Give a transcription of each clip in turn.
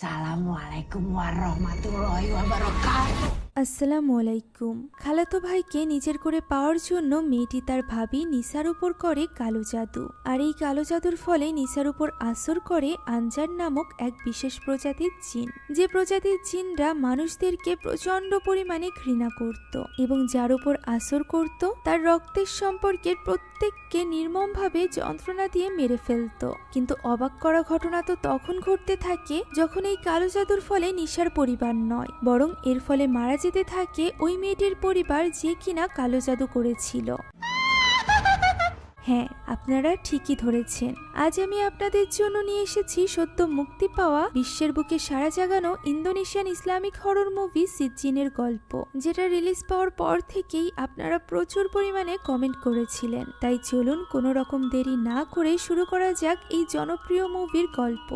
Assalamualaikum warahmatullahi wabarakatuh. আসসালামু আলাইকুম। খালাতো ভাইকে নিজের করে পাওয়ার জন্য মেয়েটি তার ভাবি নিসার উপর করে কালো জাদু। আর এই কালো জাদুর ফলে নিসার উপর আসর করে আনজার নামক এক বিশেষ প্রজাতির জিন, যে প্রজাতির জিনরা মানুষদেরকে প্রচন্ড পরিমাণে ঘৃণা করত এবং যার উপর আসর করত তার রক্তের সম্পর্কের প্রত্যেককে নির্মমভাবে যন্ত্রণা দিয়ে মেরে ফেলত। কিন্তু অবাক করা ঘটনা তো তখন ঘটতে থাকে যখন এই কালো জাদুর ফলে নিসার পরিবার নয়, বরং এর ফলে মারা যেতে থাকে ওই মেয়েটির পরিবার যে কিনা কালো জাদু করেছিল। হ্যাঁ, আপনারা ঠিকই ধরেছেন। আজ আমি আপনাদের জন্য নিয়ে এসেছি সদ্য মুক্তি পাওয়া বিশ্বের বুকে সাড়া জাগানো ইন্দোনেশিয়ান ইসলামিক হরর মুভি সিজ্জিনের গল্প, যেটা রিলিজ পাওয়ার পর থেকেই আপনারা প্রচুর পরিমাণে কমেন্ট করেছিলেন। তাই চলুন কোনো রকম দেরি না করে শুরু করা যাক এই জনপ্রিয় মুভির গল্প।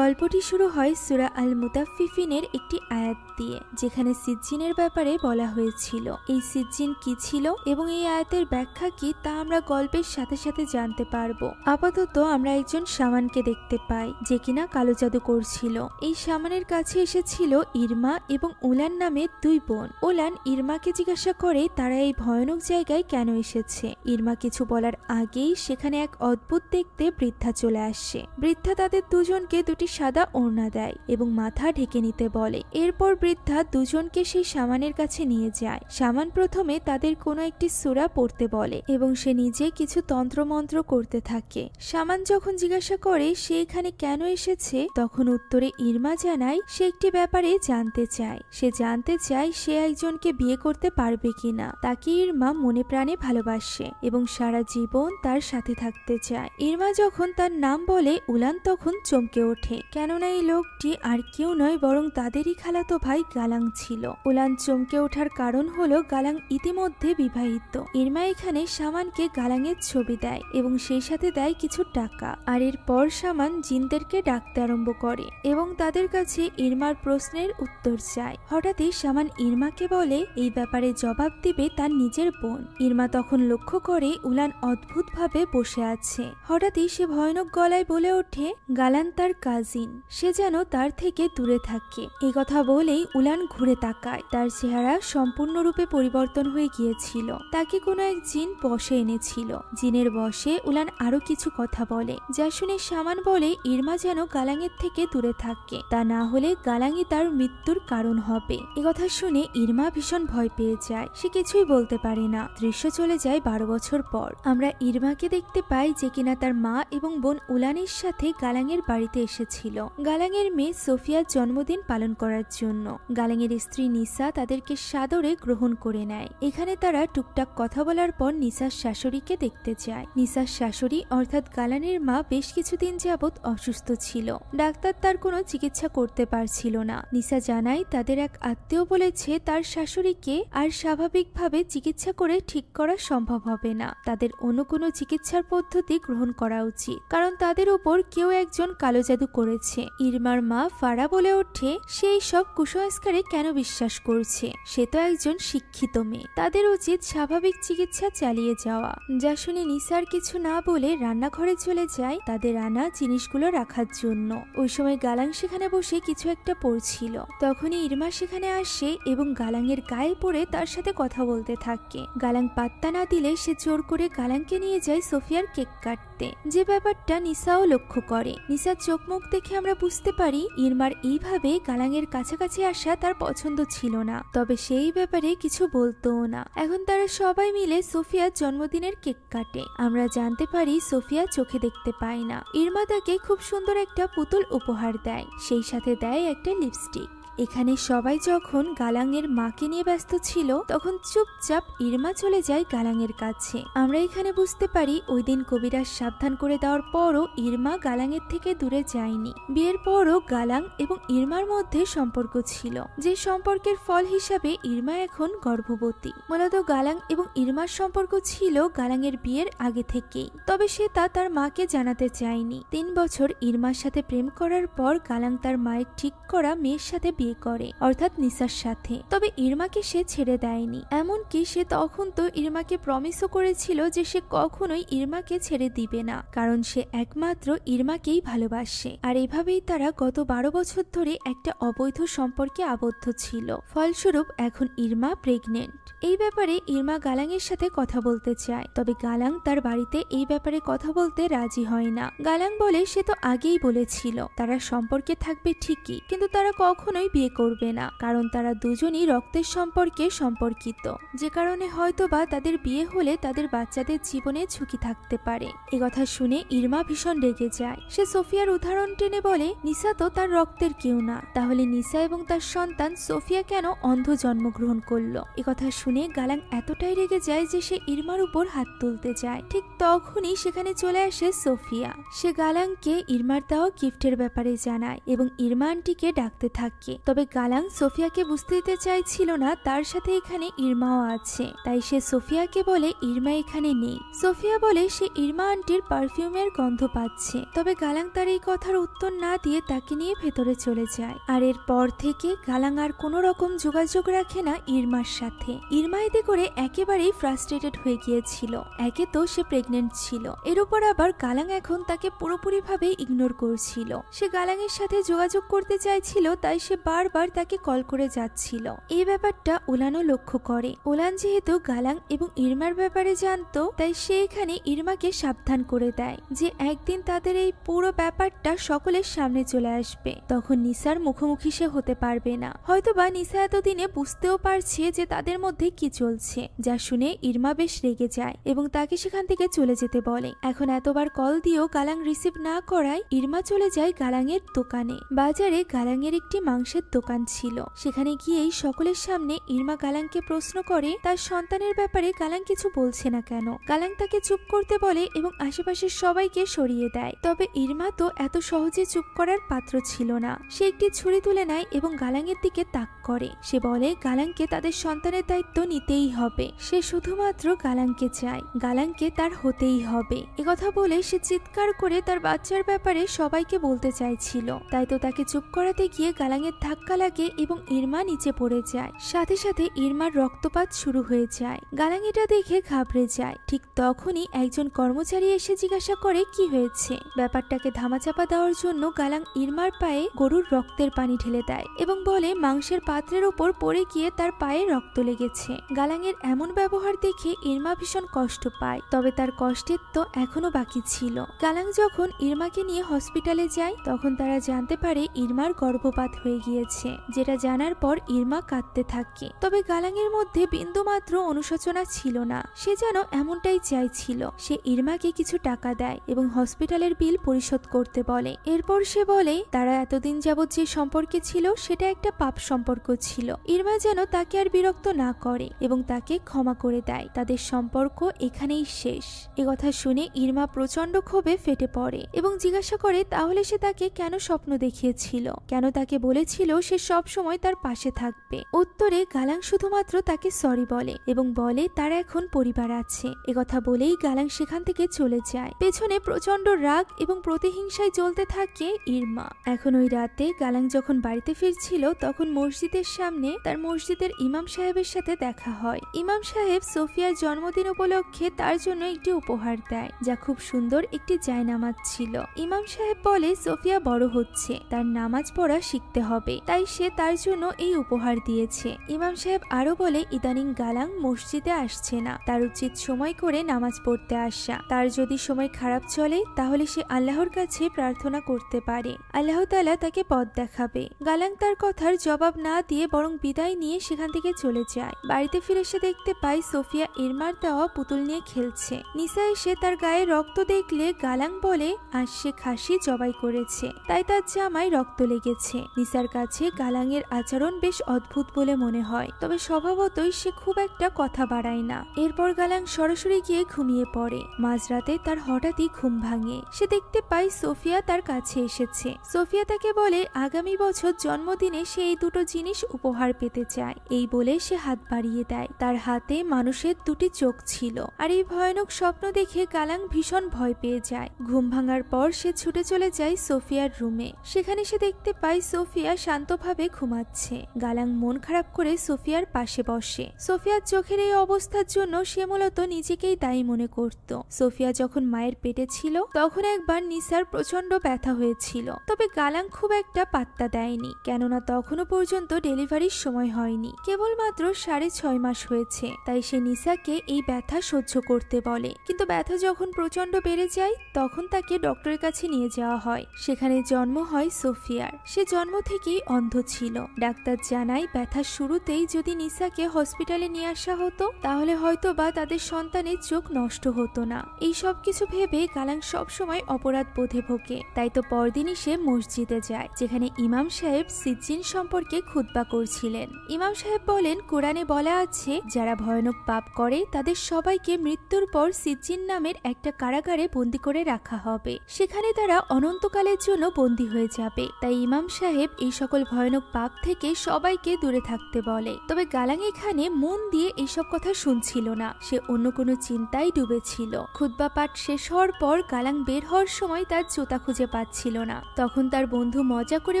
গল্পটি শুরু হয় সূরা আল মুতাফফিফিনের একটি আয়াত দিয়ে, যেখানে সিজ্জিনের ব্যাপারে বলা হয়েছিল। এই সিজ্জিন কি ছিল এবং এই আয়াতের ব্যাখ্যা কি তা আমরা গল্পের সাথে সাথে জানতে পারবো। আপাতত আমরা একজন শামানকে দেখতে পাই যে কিনা কালো জাদু করছিল। এই শামানের কাছে এসেছিল ইরমা এবং উলান নামে দুই বোন। উলান ইরমাকে জিজ্ঞাসা করে তারা এই ভয়ানক জায়গায় কেন এসেছে। ইরমা কিছু বলার আগেই সেখানে এক অদ্ভুত দেখতে বৃদ্ধা চলে আসে। বৃদ্ধা তাদের দুজনকে দুটি সাদা ওড়না দেয় এবং মাথা ঢেকে নিতে বলে। এরপর বৃদ্ধা দুজনকে সেই শামানের কাছে নিয়ে যায়। শামান প্রথমে তাদের কোনো একটি সূরা পড়তে বলে এবং সে নিজে কিছু তন্ত্রমন্ত্র করতে থাকে। শামান যখন জিজ্ঞাসা করে সে এখানে কেন এসেছে, তখন উত্তরে ইরমা জানায় সে একটি ব্যাপারে জানতে চায়। সে জানতে চায় সে একজনকে বিয়ে করতে পারবে কিনা। তাকে ইরমা মনে প্রাণে ভালোবাসে এবং সারা জীবন তার সাথে থাকতে চায়। ইরমা যখন তার নাম বলে উলান তখন চমকে ওঠে, কেননা এই লোকটি আর কেউ নয় বরং তাদেরই খালাতো ভাই গালাং ছিল। উলান চমকে ওঠার কারণ হলো গালাং ইতিমধ্যে বিবাহিত। ইরমা এখানে শামানকে গালাংয়ের ছবি দেয় এবং সেই সাথে দেয় কিছু টাকা। আর এরপর শামান জিনদেরকে ডাকতে আরম্ভ করে এবং তাদের কাছে ইরমার প্রশ্নের উত্তর চায়। হঠাৎই শামান ইরমাকে বলে এই ব্যাপারে জবাব দিবে তার নিজের বোন। ইরমা তখন লক্ষ্য করে উলান অদ্ভুতভাবে বসে আছে। হঠাৎই সে ভয়ানক গলায় বলে ওঠে গালান তার কাজিন, সে যেন তার থেকে দূরে থাকে। এই কথা বলেই উলান ঘুরে তাকায়। তার চেহারা সম্পূর্ণরূপে পরিবর্তন হয়ে গিয়েছিল। তাকে কোনো এক জিন বশে এনেছিল। জিনের বশে উলান আরো কিছু কথা বলে, যা শুনে শামান বলে ইরমা যেন গালাঙের থেকে দূরে থাকে, তা না হলে গালাঙই তার মৃত্যুর কারণ হবে। এ কথা শুনে ইরমা ভীষণ ভয় পেয়ে যায়। সে কিছুই বলতে পারে না। দৃশ্য চলে যায় 12 বছর পর। আমরা ইরমাকে দেখতে পাই যে কিনা তার মা এবং বোন উলানের সাথে গালাঙের বাড়িতে এসেছিল গালাঙের মেয়ে সোফিয়ার জন্মদিন পালন করার জন্য। গালাঙের স্ত্রী নিসা তাদেরকে সাদরে গ্রহণ করে নেয়। এখানে তারা টুকটাক কথা বলার পর নিসার শাশুড়িকে দেখতে যায়। নিসার শাশুড়ি অর্থাৎ গালানের মা বেশ কিছুদিন যাবৎ অসুস্থ ছিল। ডাক্তার তার কোনো চিকিৎসা করতে পারছিল না। নিসা জানায় তাদের এক আত্মীয় বলেছে তার শাশুড়িকে আর স্বাভাবিকভাবে চিকিৎসা করে ঠিক করা সম্ভব হবে না। তাদের অন্য কোনো চিকিৎসার পদ্ধতি গ্রহণ করা উচিত, কারণ তাদের উপর কেউ একজন কালো জাদু করেছে। ইরমার মা ফারা বলে ওঠে সেই সব কুসংস্কারে কেন বিশ্বাস করছে। সে তো একজন শিক্ষিত মেয়ে, তাদের উচিত স্বাভাবিক চিকিৎসা চালিয়ে যাওয়া। যা শুনে নিসার কিছু না বলে রান্নাঘরে চলে যায় তাদের আনা জিনিসগুলো রাখার জন্য। ওই সময় গালাং সেখানে বসে কিছু একটা পড়ছিল। তখনই ইরমা সেখানে আসে এবং গালাংয়ের গায়ে পড়ে তার সাথে কথা বলতে থাকে। গালাং পাত্তা না দিলে সে জোর করে গালাংকে নিয়ে যায় সোফিয়ার কেক কাটতে, যে ব্যাপারটা নিসাও লক্ষ্য করে। নিসার চোখ মুখ দেখে আমরা বুঝতে পারি ইরমার এইভাবে গালাঙের কাছাকাছি আসা তার পছন্দ ছিল না, তবে সেই ব্যাপারে কিছু বলতোও না। এখন তারা সবাই মিলে সোফিয়ার জন্মদিনের কেক কাটে। আমরা জানতে পারি সোফিয়া চোখে দেখতে পায় না। ইরমা তাকে খুব সুন্দর একটা পুতুল উপহার দেয়, সেই সাথে দেয় একটা লিপস্টিক। এখানে সবাই যখন গালাঙের মাকে নিয়ে ব্যস্ত ছিল তখন চুপচাপ ইরমা চলে যায় গালাঙের কাছে। আমরা এখানে বুঝতে পারি ওই দিন কবিরাজ সাবধান করে দেওয়ার পরও ইরমা গালাঙের থেকে দূরে যায়নি। বিয়ের পরও গালাং এবং ইরমার মধ্যে সম্পর্ক ছিল, যে সম্পর্কের ফল হিসাবে ইরমা এখন গর্ভবতী। মূলত গালাং এবং ইরমার সম্পর্ক ছিল গালাঙের বিয়ের আগে থেকেই, তবে সে তা তার মাকে জানাতে চায়নি। 3 বছর ইরমার সাথে প্রেম করার পর গালাং তার মায়ের ঠিক করা মেয়ের সাথে বিয়ে বিয়ে করে, অর্থাৎ নিসার সাথে। তবে ইরমাকে সে ছেড়ে দেয়নি, এমনকি সে তখন তো ইরমাকে প্রমিসও করেছিল যে সে কখনোই ইরমাকে ছেড়ে দিবে না, কারণ সে একমাত্র ইরমাকেই ভালোবাসে। আর এভাবেই তারা গত 12 বছর ধরে একটা অবৈধ সম্পর্কে আবদ্ধ ছিল। ফলস্বরূপ এখন ইরমা প্রেগনেন্ট। এই ব্যাপারে ইরমা গালাংয়ের সাথে কথা বলতে চায়, তবে গালাং তার বাড়িতে এই ব্যাপারে কথা বলতে রাজি হয় না। গালাং বলে সে তো আগেই বলেছিল তারা সম্পর্কে থাকবে ঠিকই, কিন্তু তারা কখনোই বিয়ে করবে না, কারণ তারা দুজনই রক্তের সম্পর্কে সম্পর্কিত, যে কারণে হয়তোবা তাদের বিয়ে হলে তাদের বাচ্চাদের জীবনে ঝুঁকি থাকতে পারে। এ কথা শুনে ইরমা ভীষণ রেগে যায়। সে সোফিয়ার উদাহরণ টেনে বলে, নিসা তো তার রক্তের কেউ না, তাহলে নিসা এবং তার সন্তান সোফিয়া কেন অন্ধ জন্মগ্রহণ করলো? এ কথা শুনে গালাং এতটাই রেগে যায় যে সে ইরমার উপর হাত তুলতে যায়। ঠিক তখনই সেখানে চলে আসে সোফিয়া। সে গালাংকে ইরমার দেওয়া গিফটের ব্যাপারে জানায় এবং ইরমা আন্টিকে ডাকতে থাকে। তবে গালাং সোফিয়াকে বুঝতে দিতে চাইছিল না তার সাথে এখানে ইরমাও আছে, তাই সে সোফিয়াকে বলে ইরমা এখানে নেই। সোফিয়া বলে সে ইরমা আন্টির পারফিউমের গন্ধ পাচ্ছে। তবে গালাং তার এই কথার উত্তর না দিয়ে তাকে নিয়ে ভেতরে চলে যায়। আর এরপর থেকে গালাং আর কোনো রকম যোগাযোগ রাখে না ইরমার সাথে। ইরমা এতে করে একেবারেই ফ্রাস্ট্রেটেড হয়ে গিয়েছিল। একে তো সে প্রেগনেন্ট ছিল, এর উপর আবার গালাং এখন তাকে পুরোপুরিভাবে ইগনোর করছিল। সে গালাংয়ের সাথে যোগাযোগ করতে চাইছিল, তাই সে বারবার তাকে কল করে যাচ্ছিল। এই ব্যাপারটা ওলানও লক্ষ্য করে। ওলান যেহেতু গালাং এবং ইরমার ব্যাপারে জানতো, তাই সে এখানে ইরমাকে সাবধান করে দেয় যে একদিন তাদের এই পুরো ব্যাপারটা সকলের সামনে চলে আসবে, তখন নিসার মুখোমুখি সে হতে পারবে না। হয়তোবা নিসা এতদিনে বুঝতেও পারছে যে তাদের মধ্যে কি চলছে, যা শুনে ইরমা বেশ রেগে যায় এবং তাকে সেখান থেকে চলে যেতে বলে। এখন এতবার কল দিয়েও গালাং রিসিভ না করায় ইরমা চলে যায় গালাংয়ের দোকানে। বাজারে গালাংয়ের একটি মাংসের দোকান ছিল। সেখানে গিয়েই সকলের সামনে ইরমা গালাংকে প্রশ্ন করে তার সন্তানের ব্যাপারে গালাং কিছু বলছে না কেন। গালাং তাকে চুপ করতে বলে এবং আশেপাশের সবাইকে সরিয়ে দেয়। তবে ইরমা তো এত সহজে চুপ করার পাত্র ছিল না। সে একটি ছুরি তুলে নেয় এবং গালাংয়ের দিকে তাক করে। সে বলে গালাংকে তাদের সন্তানের দায়িত্ব নিতেই হবে। সে শুধুমাত্র গালাংকে চায়, গালাংকে তার হতেই হবে। একথা বলে সে চিৎকার করে তার বাচ্চার ব্যাপারে সবাইকে বলতে চাইছিল। তাই তো তাকে চুপ করাতে গিয়ে গালাংয়ের ধাক্কা লাগে এবং ইরমা নিচে পড়ে যায়। সাথে সাথে ইরমার রক্তপাত শুরু হয়ে যায়। গালাং এটা দেখে ঘাবড়ে যায়। ঠিক তখনই একজন কর্মচারী এসে জিজ্ঞাসা করে কি হয়েছে। ব্যাপারটাকে ধামাচাপা দেওয়ার জন্য গালাং ইরমার পায়ে গরুর রক্তের পানি ঢেলে দেয় এবং বলে মাংসের পাত্রের উপর পড়ে গিয়ে তার পায়ে রক্ত লেগেছে। গালাংয়ের এমন ব্যবহার দেখে ইরমা ভীষণ কষ্ট পায়। তবে তার কষ্টের তো এখনো বাকি ছিল। গালাং যখন ইরমাকে নিয়ে হসপিটালে যায়, তখন তারা জানতে পারে ইরমার গর্ভপাত হয়ে গিয়েছে, যেটা জানার পর ইরমা কাঁদতে থাকে। তবে গালাংয়ের মধ্যে বিন্দুমাত্র অনুশোচনা ছিল না। সে যেন এমনটাই চাইছিল। সে ইরমাকে কিছু টাকা দেয় এবং হসপিটালের বিল পরিশোধ করতে বলে। এরপর সে বলে তারা এতদিন যাবৎ যে সম্পর্কে ছিল সেটা একটা পাপ সম্পর্ক ছিল। ইরমা যেন তাকে আর বিরক্ত না করে এবং তাকে ক্ষমা করে দেয়। তাদের সম্পর্ক এখানেই শেষ। একথা শুনে ইরমা প্রচন্ড ক্ষোভে ফেটে পড়ে এবং জিজ্ঞাসা করে তাহলে সে তাকে কেন স্বপ্ন দেখিয়েছিল, কেন তাকে বলেছিল সে সব সময় তার পাশে থাকবে। উত্তরে গালাং শুধুমাত্র তাকে সরি বলে এবং বলে তার এখন পরিবার আছে। একথা বলেই গালাং সেখান থেকে চলে যায়। পেছনে প্রচন্ড রাগ এবং প্রতিহিংসায় জ্বলতে থাকে ইরমা। এখন ওই রাতে গালাং যখন বাড়িতে ফিরছিল, তখন মসজিদের সামনে তার মসজিদের ইমাম সাহেবের সাথে দেখা হয়। ইমাম সাহেব সোফিয়ার জন্মদিন উপলক্ষে তার জন্য একটি উপহার দেয়, যা খুব সুন্দর একটি জায়নামাজ ছিল। ইমাম সাহেব বলে সোফিয়া বড় হচ্ছে, তার নামাজ পড়া শিখতে হবে, তাই সে তার জন্য এই উপহার দিয়েছে। ইমাম সাহেব আরো বলে ইদানিং গালাং মসজিদে আসছে না, তার উচিত সময় করে নামাজ পড়তে আসা। তার যদি সময় খারাপ চলে তাহলে সে আল্লাহর কাছে প্রার্থনা করতে পারে, আল্লাহ তাআলা তাকে পথ দেখাবে। গালাং তার কথার জবাব না দিয়ে বরং বিদায় নিয়ে সেখান থেকে চলে যায়। বাড়িতে ফিরে সে দেখতে পায় সোফিয়া ইরমার দেওয়া পুতুল নিয়ে খেলছে। নিসা এসে তার গায়ে রক্ত দেখলে গালাং বলে আজ সে খাসি জবাই করেছে, তাই তার জামায় রক্ত লেগেছে। নিসার কাছে গালাংয়ের আচরণ বেশ অদ্ভুত বলে মনে হয়, তবে স্বভাবতই সে খুব একটা কথা বাড়ায় না। এরপর গালাং সরাসরি গিয়ে ঘুমিয়ে পড়ে। মাঝরাতে তার হঠাৎই ঘুম ভাঙে। সে দেখতে পায় সোফিয়া তার কাছে এসেছে। সোফিয়া তাকে বলে আগামী বছর জন্মদিনে সে এই দুটো জিনিস উপহার পেতে চায়। এই বলে সে হাত বাড়িয়ে দেয়। তার হাতে মানুষের দুটি চোখ ছিল। আর এই ভয়ানক স্বপ্ন দেখে গালাং ভীষণ ভয় পেয়ে যায়। ঘুম ভাঙার পর সে ছুটে চলে যায় সোফিয়ার রুমে। সেখানে সে দেখতে পায় সোফিয়া শান্তভাবে ঘুমাচ্ছে। গালাং মন খারাপ করে সোফিয়ার পাশে বসে। সোফিয়ার চোখের এই অবস্থার জন্য সে মূলত নিজেকেই দায়ী মনে করত। সোফিয়া যখন মায়ের পেটে ছিল তখন একবার নিসার প্রচন্ড ব্যথা হয়েছিল, তবে গালাং খুব একটা পাত্তা দেয়নি, কেননা তখনও পর্যন্ত ডেলিভারির সময় হয়নি, কেবলমাত্র 6.5 মাস হয়েছে। তাই সে নিসাকে এই ব্যথা সহ্য করতে বলে, কিন্তু ব্যথা যখন প্রচন্ড বেড়ে যায় তখন তাকে ডক্টরের কাছে নিয়ে যাওয়া হয়। সেখানে জন্ম হয় সোফিয়ার। সে জন্ম থেকেই অন্ধ ছিল। ডাক্তার জানায় ব্যথার শুরুতেই যদি নিসাকে হসপিটালে নিয়ে আসা হতো তাহলে হয়তো বা তাদের সন্তানের চোখ নষ্ট হতো না। এই সব কিছু ভেবে গালাং সবসময় অপরাধ বোধে ভোগে। তাই তো পরদিনই সে মসজিদে যায়, যেখানে ইমাম সাহেব সিজ্জিন সম্পর্কে খুতবা করছিলেন। ইমাম সাহেব বলেন, কোরআনে বলা আছে যারা ভয়ানক পাপ করে তাদের সবাইকে মৃত্যুর পর সিজ্জিন নামের একটা কারাগারে বন্দী করে রাখা হবে, সেখানে তারা অনন্তকালের জন্য বন্দী হয়ে যাবে। তাই ইমাম সাহেব এই সকল ভয়ানক পাপ থেকে সবাইকে দূরে থাকতে বলে। তবে গালাং এখানে মন দিয়ে এইসব কথা শুনছিল না, সে অন্য কোনো চিন্তায় ডুবেছিল। খুতবা পাঠ শেষ হওয়ার পর গালাং বের হওয়ার সময় তার জুতা খুঁজে পাচ্ছিল না। তখন তার বন্ধু মজা করে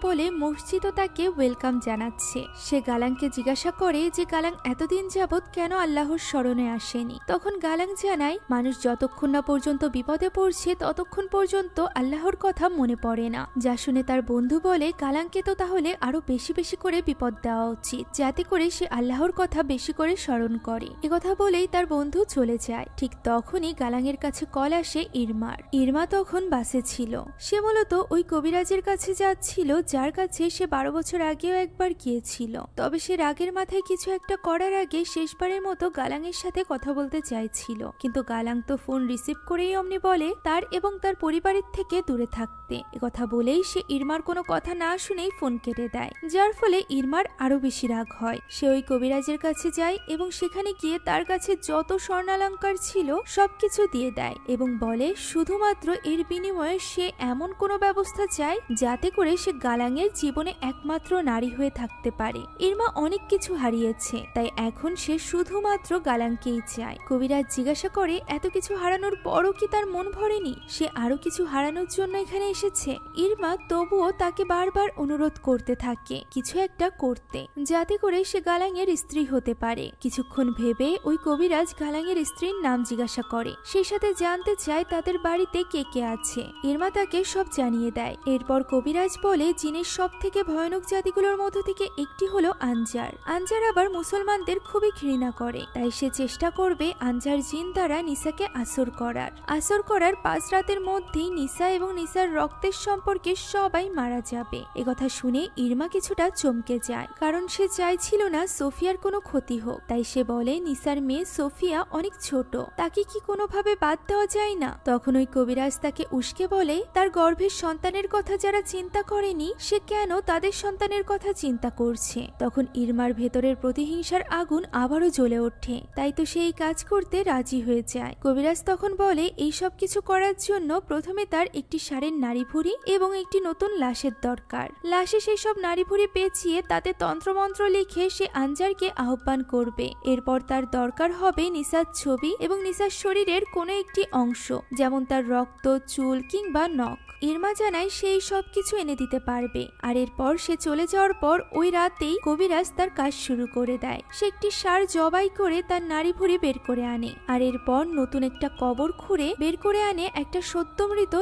বলে মসজিদও তাকে ওয়েলকাম জানাচ্ছে। সে গালাংকে জিজ্ঞাসা করে যে গালাং এতদিন যাবৎ কেন আল্লাহর স্মরণে আসেনি। তখন গালাং জানায় মানুষ যতক্ষণ না পর্যন্ত বিপদে পড়ছে ততক্ষণ পর্যন্ত আল্লাহর কথা মনে পড়ে না। যা শুনে তার বন্ধু বলে গালাংকে তো তাহলে আরো বেশি বেশি করে বিপদ দেওয়া উচিত, যাতে করে সে আল্লাহর কথা বেশি করে স্মরণ করে। একথা বলেই তার বন্ধু চলে যায়। ঠিক তখনই গালাংয়ের কাছে কল আসে ইরমার। ইরমা তখন বাসে ছিল। সে মূলত ওই কবিরাজের কাছে যাচ্ছিল যার কাছে সে 12 বছর আগেও একবার গিয়েছিল। তবে সে রাগের মাথায় কিছু একটা করার আগে শেষবারের মতো গালাংয়ের সাথে কথা বলতে চাইছিল, কিন্তু গালাং তো ফোন রিসিভ করেই অমনি বলে তার এবং তার পরিবারের থেকে দূরে থাকতে। একথা বলেই সে ইরমার কোনো কথা না শুনেই ফোন কেটে দেয়, যার ফলে ইরমার আরো বেশি রাগ হয়। সে ওই কবিরাজের কাছে যায় এবং সেখানে গিয়ে তার কাছে যত স্বর্ণালংকার ছিল সবকিছু দিয়ে দেয় এবং বলে শুধুমাত্র এর বিনিময়ে সে এমন কোনো ব্যবস্থা চায় যাতে করে সে গালাংয়ের জীবনে একমাত্র নারী হয়ে থাকতে পারে। ইরমা অনেক কিছু হারিয়েছে, তাই এখন সে শুধুমাত্র গালাংকেই চায়। কবিরাজ জিজ্ঞাসা করে এত কিছু হারানোর পরও কি তার মন ভরেনি, সে আরো কিছু হারানোর জন্য এখানে এসেছে। ইরমা তবুও তাকে বারবার অনুরোধ করতে থাকে কিছু একটা করতে, যাতে করে সে গালাংয়ের স্ত্রী হতে পারে। কিছুক্ষণ ভেবে ওই কবিরাজ গালাংয়ের স্ত্রীর নাম জিজ্ঞাসা করে, সেই সাথে জানতে চায় তাদের বাড়িতে কে কে আছে। ইরমা তাকে সব জানিয়ে দেয়। এরপর কবিরাজ বলে জিনের সব থেকে ভয়ানক জাতিগুলোর মধ্য থেকে একটি হলো আনজার। আনজার আবার মুসলমানদের খুবই ঘৃণা করে, তাই সে চেষ্টা করবে আনজার জিন দ্বারা নিসাকে আসর করার 5 রাতের মধ্যেই নিসা এবং নিসার রক্তের সম্পর্কে সবাই মারা যাবে। একথা শুনে ইরমা কিছুটা চমকে যায়, কারণ সে চাইছিল না সোফিয়ার কোনো ক্ষতি হোক। তাই সে বলে নিসার মেয়ে সোফিয়া অনেক ছোট, তাকে কি কোনোভাবে বাদ দেওয়া যায় না। তখন ওই কবিরাজ তাকে উস্কে বলে তার গর্ভের সন্তানের কথা যারা চিন্তা করেনি সে কেন তাদের সন্তানের কথা চিন্তা করছে। তখন ইরমার ভেতরের প্রতিহিংসার আগুন আবারও জ্বলে ওঠে, তাই তো সে এই কাজ করতে রাজি হয়ে যায়। কবিরাজ তখন বলে এই সব কিছু করার জন্য প্রথমে তার একটি ষাঁড়ের নাড়ি ভুঁড়ি এবং একটি নতুন লাশের দরকার। লাশে সেই সব নাড়ি ভুঁড়ি পেঁচিয়ে তাতে তন্ত্রমন্ত্র লিখে সে আনজারকে আহ্বান করবে। এরপর তার দরকার হবে নিসার ছবি এবং নিসার শরীরের কোনো একটি অংশ, যেমন তার রক্ত, চুল কিংবা নখ। ইরমা জানায় সেই সব কিছু এনে দিতে পারবে। আর এরপর সে চলে যাওয়ার পর ওই রাতেই কবিরাজ তার কাজ শুরু করে দেয়। সে একটি ষাঁড় জবাই করে তার নাড়ি ভুঁড়ি বের করে আনে, আর এরপর নতুন একটা কবর খুঁড়ে বের করে আনে একটা সদ্যমৃত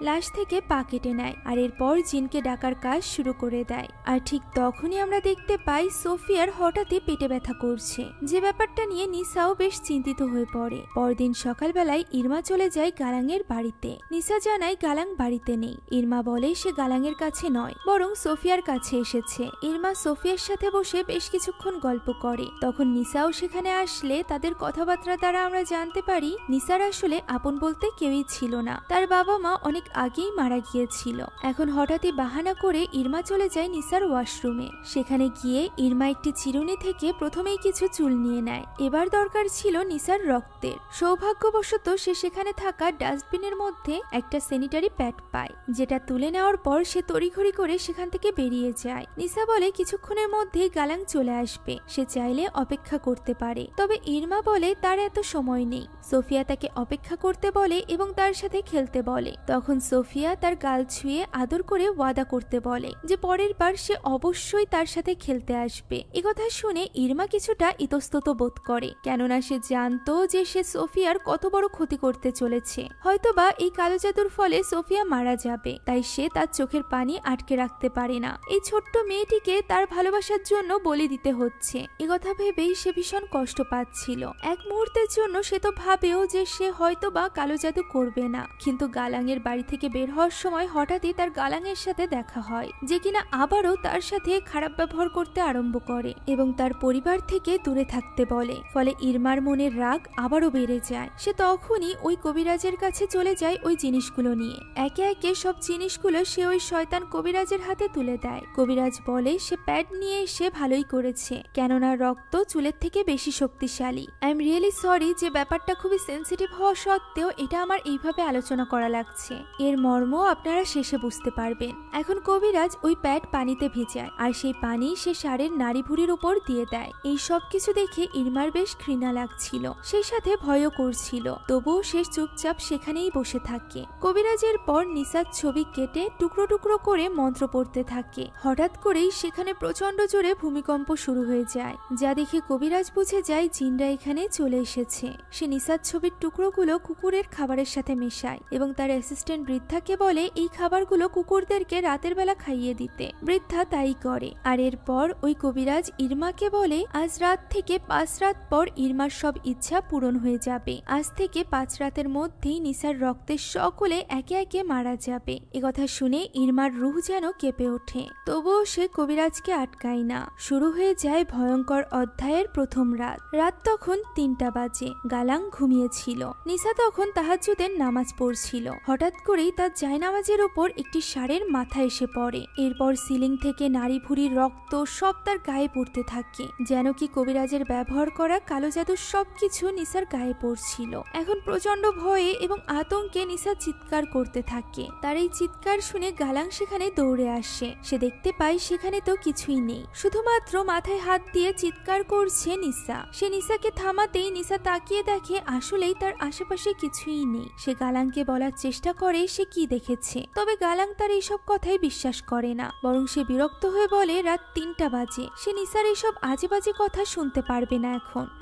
লাশ থেকে পা কেটে নেয়, আর এরপর জিনকে ডাকার কাজ শুরু করে দেয়। আর ঠিক তখনই আমরা দেখতে পাই সোফিয়ার হঠাৎই পেটে ব্যথা করছে, যে ব্যাপারটা নিয়ে নিসাও বেশ চিন্তিত হয়ে পড়ে। পরদিন সকালবেলায় ইরমা চলে যায় গালাংয়ের বাড়িতে। নিসা জানায় গালাং বাড়িতে নেই। ইরমা বলে সে গালাংয়ের কাছে নয় বরং সোফিয়ার কাছে এসেছে। ইরমা সোফিয়ার সাথে বসে বেশ কিছুক্ষণ গল্প করে। তখন নিসাও সেখানে আসলে তাদের কথাবার্তা দ্বারা আমরা জানতে পারি নিসার আসলে আপন বলতে কেউই ছিল না, তার বাবা মা অনেক আগেই মারা গিয়েছিল। এখন হঠাৎই বাহানা করে ইরমা চলে যায় নিসার ওয়াশরুমে। সেখানে গিয়ে ইরমা একটি চিরুনি থেকে প্রথমেই কিছু চুল নিয়ে নেয়। এবার দরকার ছিল নিসার রক্তের। সৌভাগ্যবশত সে সেখানে থাকা ডাস্টবিনের মধ্যে একটা স্যানিটারি প্যাড পায়, যেটা তুলে নেওয়ার পর সে তড়িঘড়ি করে সেখান থেকে বেরিয়ে যায়। নিসা বলে কিছুক্ষণের মধ্যেই গালাং চলে আসবে, সে চাইলে অপেক্ষা করতে পারে। তবে ইরমা বলে তার এত সময় নেই। সোফিয়া তাকে অপেক্ষা করতে বলে এবং তার সাথে খেলতে বলে। তখন সোফিয়া তার গাল ছুঁয়ে আদর করে ওয়াদা করতে বলে যে পরের বার সে অবশ্যই তার সাথে খেলতে আসবে। একথা শুনে ইরমা কিছুটা ইতস্তত বোধ করে, কেননা সে জানতো যে সে সোফিয়ার কত বড় ক্ষতি করতে চলেছে। হয়তোবা এই কালো জাদুর ফলে সোফিয়া মারা যাবে, তাই সে তার চোখের পানি আটকে রাখতে পারে না। এই ছোট্ট মেয়েটিকে তার ভালোবাসার জন্য বলি দিতে হচ্ছে। একথা ভেবেই সে ভীষণ কষ্ট পাচ্ছিল। এক মুহূর্তের জন্য সে তো ভাবেও যে সে হয়তোবা কালো জাদু করবে না, কিন্তু গালাঙের বাড়ি থেকে বের হওয়ার সময় হঠাৎই তার গালাঙের সাথে দেখা হয়, যে কিনা আবারও তার সাথে খারাপ ব্যবহার করতে আরম্ভ করে এবং তার পরিবার থেকে দূরে থাকতে বলে। ফলে ইরমার মনের রাগ আবারও বেড়ে যায়। সে তখনই ওই কবিরাজের কাছে চলে যায় ওই জিনিসগুলো নিয়ে। একে একে সব জিনিসগুলো সে ওই শয়তান কবিরাজের হাতে তুলে দেয়। কবিরাজ বলে সে প্যাড নিয়ে এসে ভালোই করেছে, কেননা রক্ত চুলের থেকে বেশি শক্তিশালী। আই এম রিয়েলি সরি যে ব্যাপারটা খুবই সেন্সিটিভ হওয়া সত্ত্বেও এটা আমার এইভাবে আলোচনা করা লাগছে। এর মর্ম আপনারা শেষে বুঝতে পারবেন। এখন কবিরাজ ওই প্যাড পানিতে ভিজায়, আর সেই পানি সে ষাঁড়ের নাড়ি ভুঁড়ির উপর দিয়ে দেয়। এই সব কিছু দেখে ইরমার বেশ ঘৃণা লাগছিল, সেই সাথে ভয়ও করছিল। তবুও সে চুপচাপ সেখানেই বসে থাকে। কবিরাজের পর নিসার ছবি কেটে টুকরো টুকরো করে মন্ত্র পড়তে থাকে। হঠাৎ করেই সেখানে প্রচন্ড জোরে ভূমিকম্প শুরু হয়ে যায়, যা দেখে কবিরাজ বুঝে যায় জিনরা এখানে চলে এসেছে। সে নিসার ছবির টুকরোগুলো কুকুরের খাবারের সাথে মেশায় এবং তার অ্যাসিস্ট্যান্ট বৃদ্ধাকে বলে এই খাবারগুলো কুকুরদেরকে রাতের বেলা খাইয়ে দিতে। বৃদ্ধা তাই করে। আর এরপর ওই কবিরাজ ইরমাকে বলে আজ রাত থেকে 5 রাত পর ইরমার সব ইচ্ছা পূরণ হয়ে যাবে। আজ থেকে 5 রাতের মধ্যেই নিসার রক্তের সকলে একে একে মারা যাবে। একথা শুনে ইরমার রুহ যেন কেঁপে ওঠে। তবুও সে কবিরাজকে আটকায় না। শুরু হয়ে যায় ভয়ঙ্কর অধ্যায়ের প্রথম রাত। রাত তখন 3টা বাজে। গালাং ঘুমিয়েছিল। নিসা তখন তাহাজ্জুদের নামাজ পড়ছিল। হঠাৎ করেই তার জায়নামাজের ওপর একটি ষাঁড়ের মাথা এসে পড়ে। এরপর সিলিং থেকে নাড়ি ভুঁড়ির রক্ত সব তার গায়ে পড়তে থাকে, যেন কি কবিরাজের ব্যবহার করা কালো জাদুর সবকিছু নিসার গায়ে পড়ছিল। এখন প্রচন্ড ভয়ে এবং আতঙ্কে নিসা চিৎকার করতে থাকে। তার এই চিৎকার শুনে গালাং সেখানে দৌড়ে আসে। সে দেখতে পায় সেখানে তো কিছুই নেই, শুধুমাত্র মাথায় হাত দিয়ে চিৎকার করছে নিসা। সে নিসাকে থামাতেই নিসা তাকিয়ে দেখে আসলেই তার আশেপাশে কিছুই নেই। সে গালাংকে বলার চেষ্টা করে সে কি দেখেছে, তবে গালাং তার এইসব কথাই বিশ্বাস করে না, বরং সে বিরক্ত হয়ে বলে রাত 3টা বাজে, সে নিসার এইসব আজে বাজে কথা শুনতে পারবে না।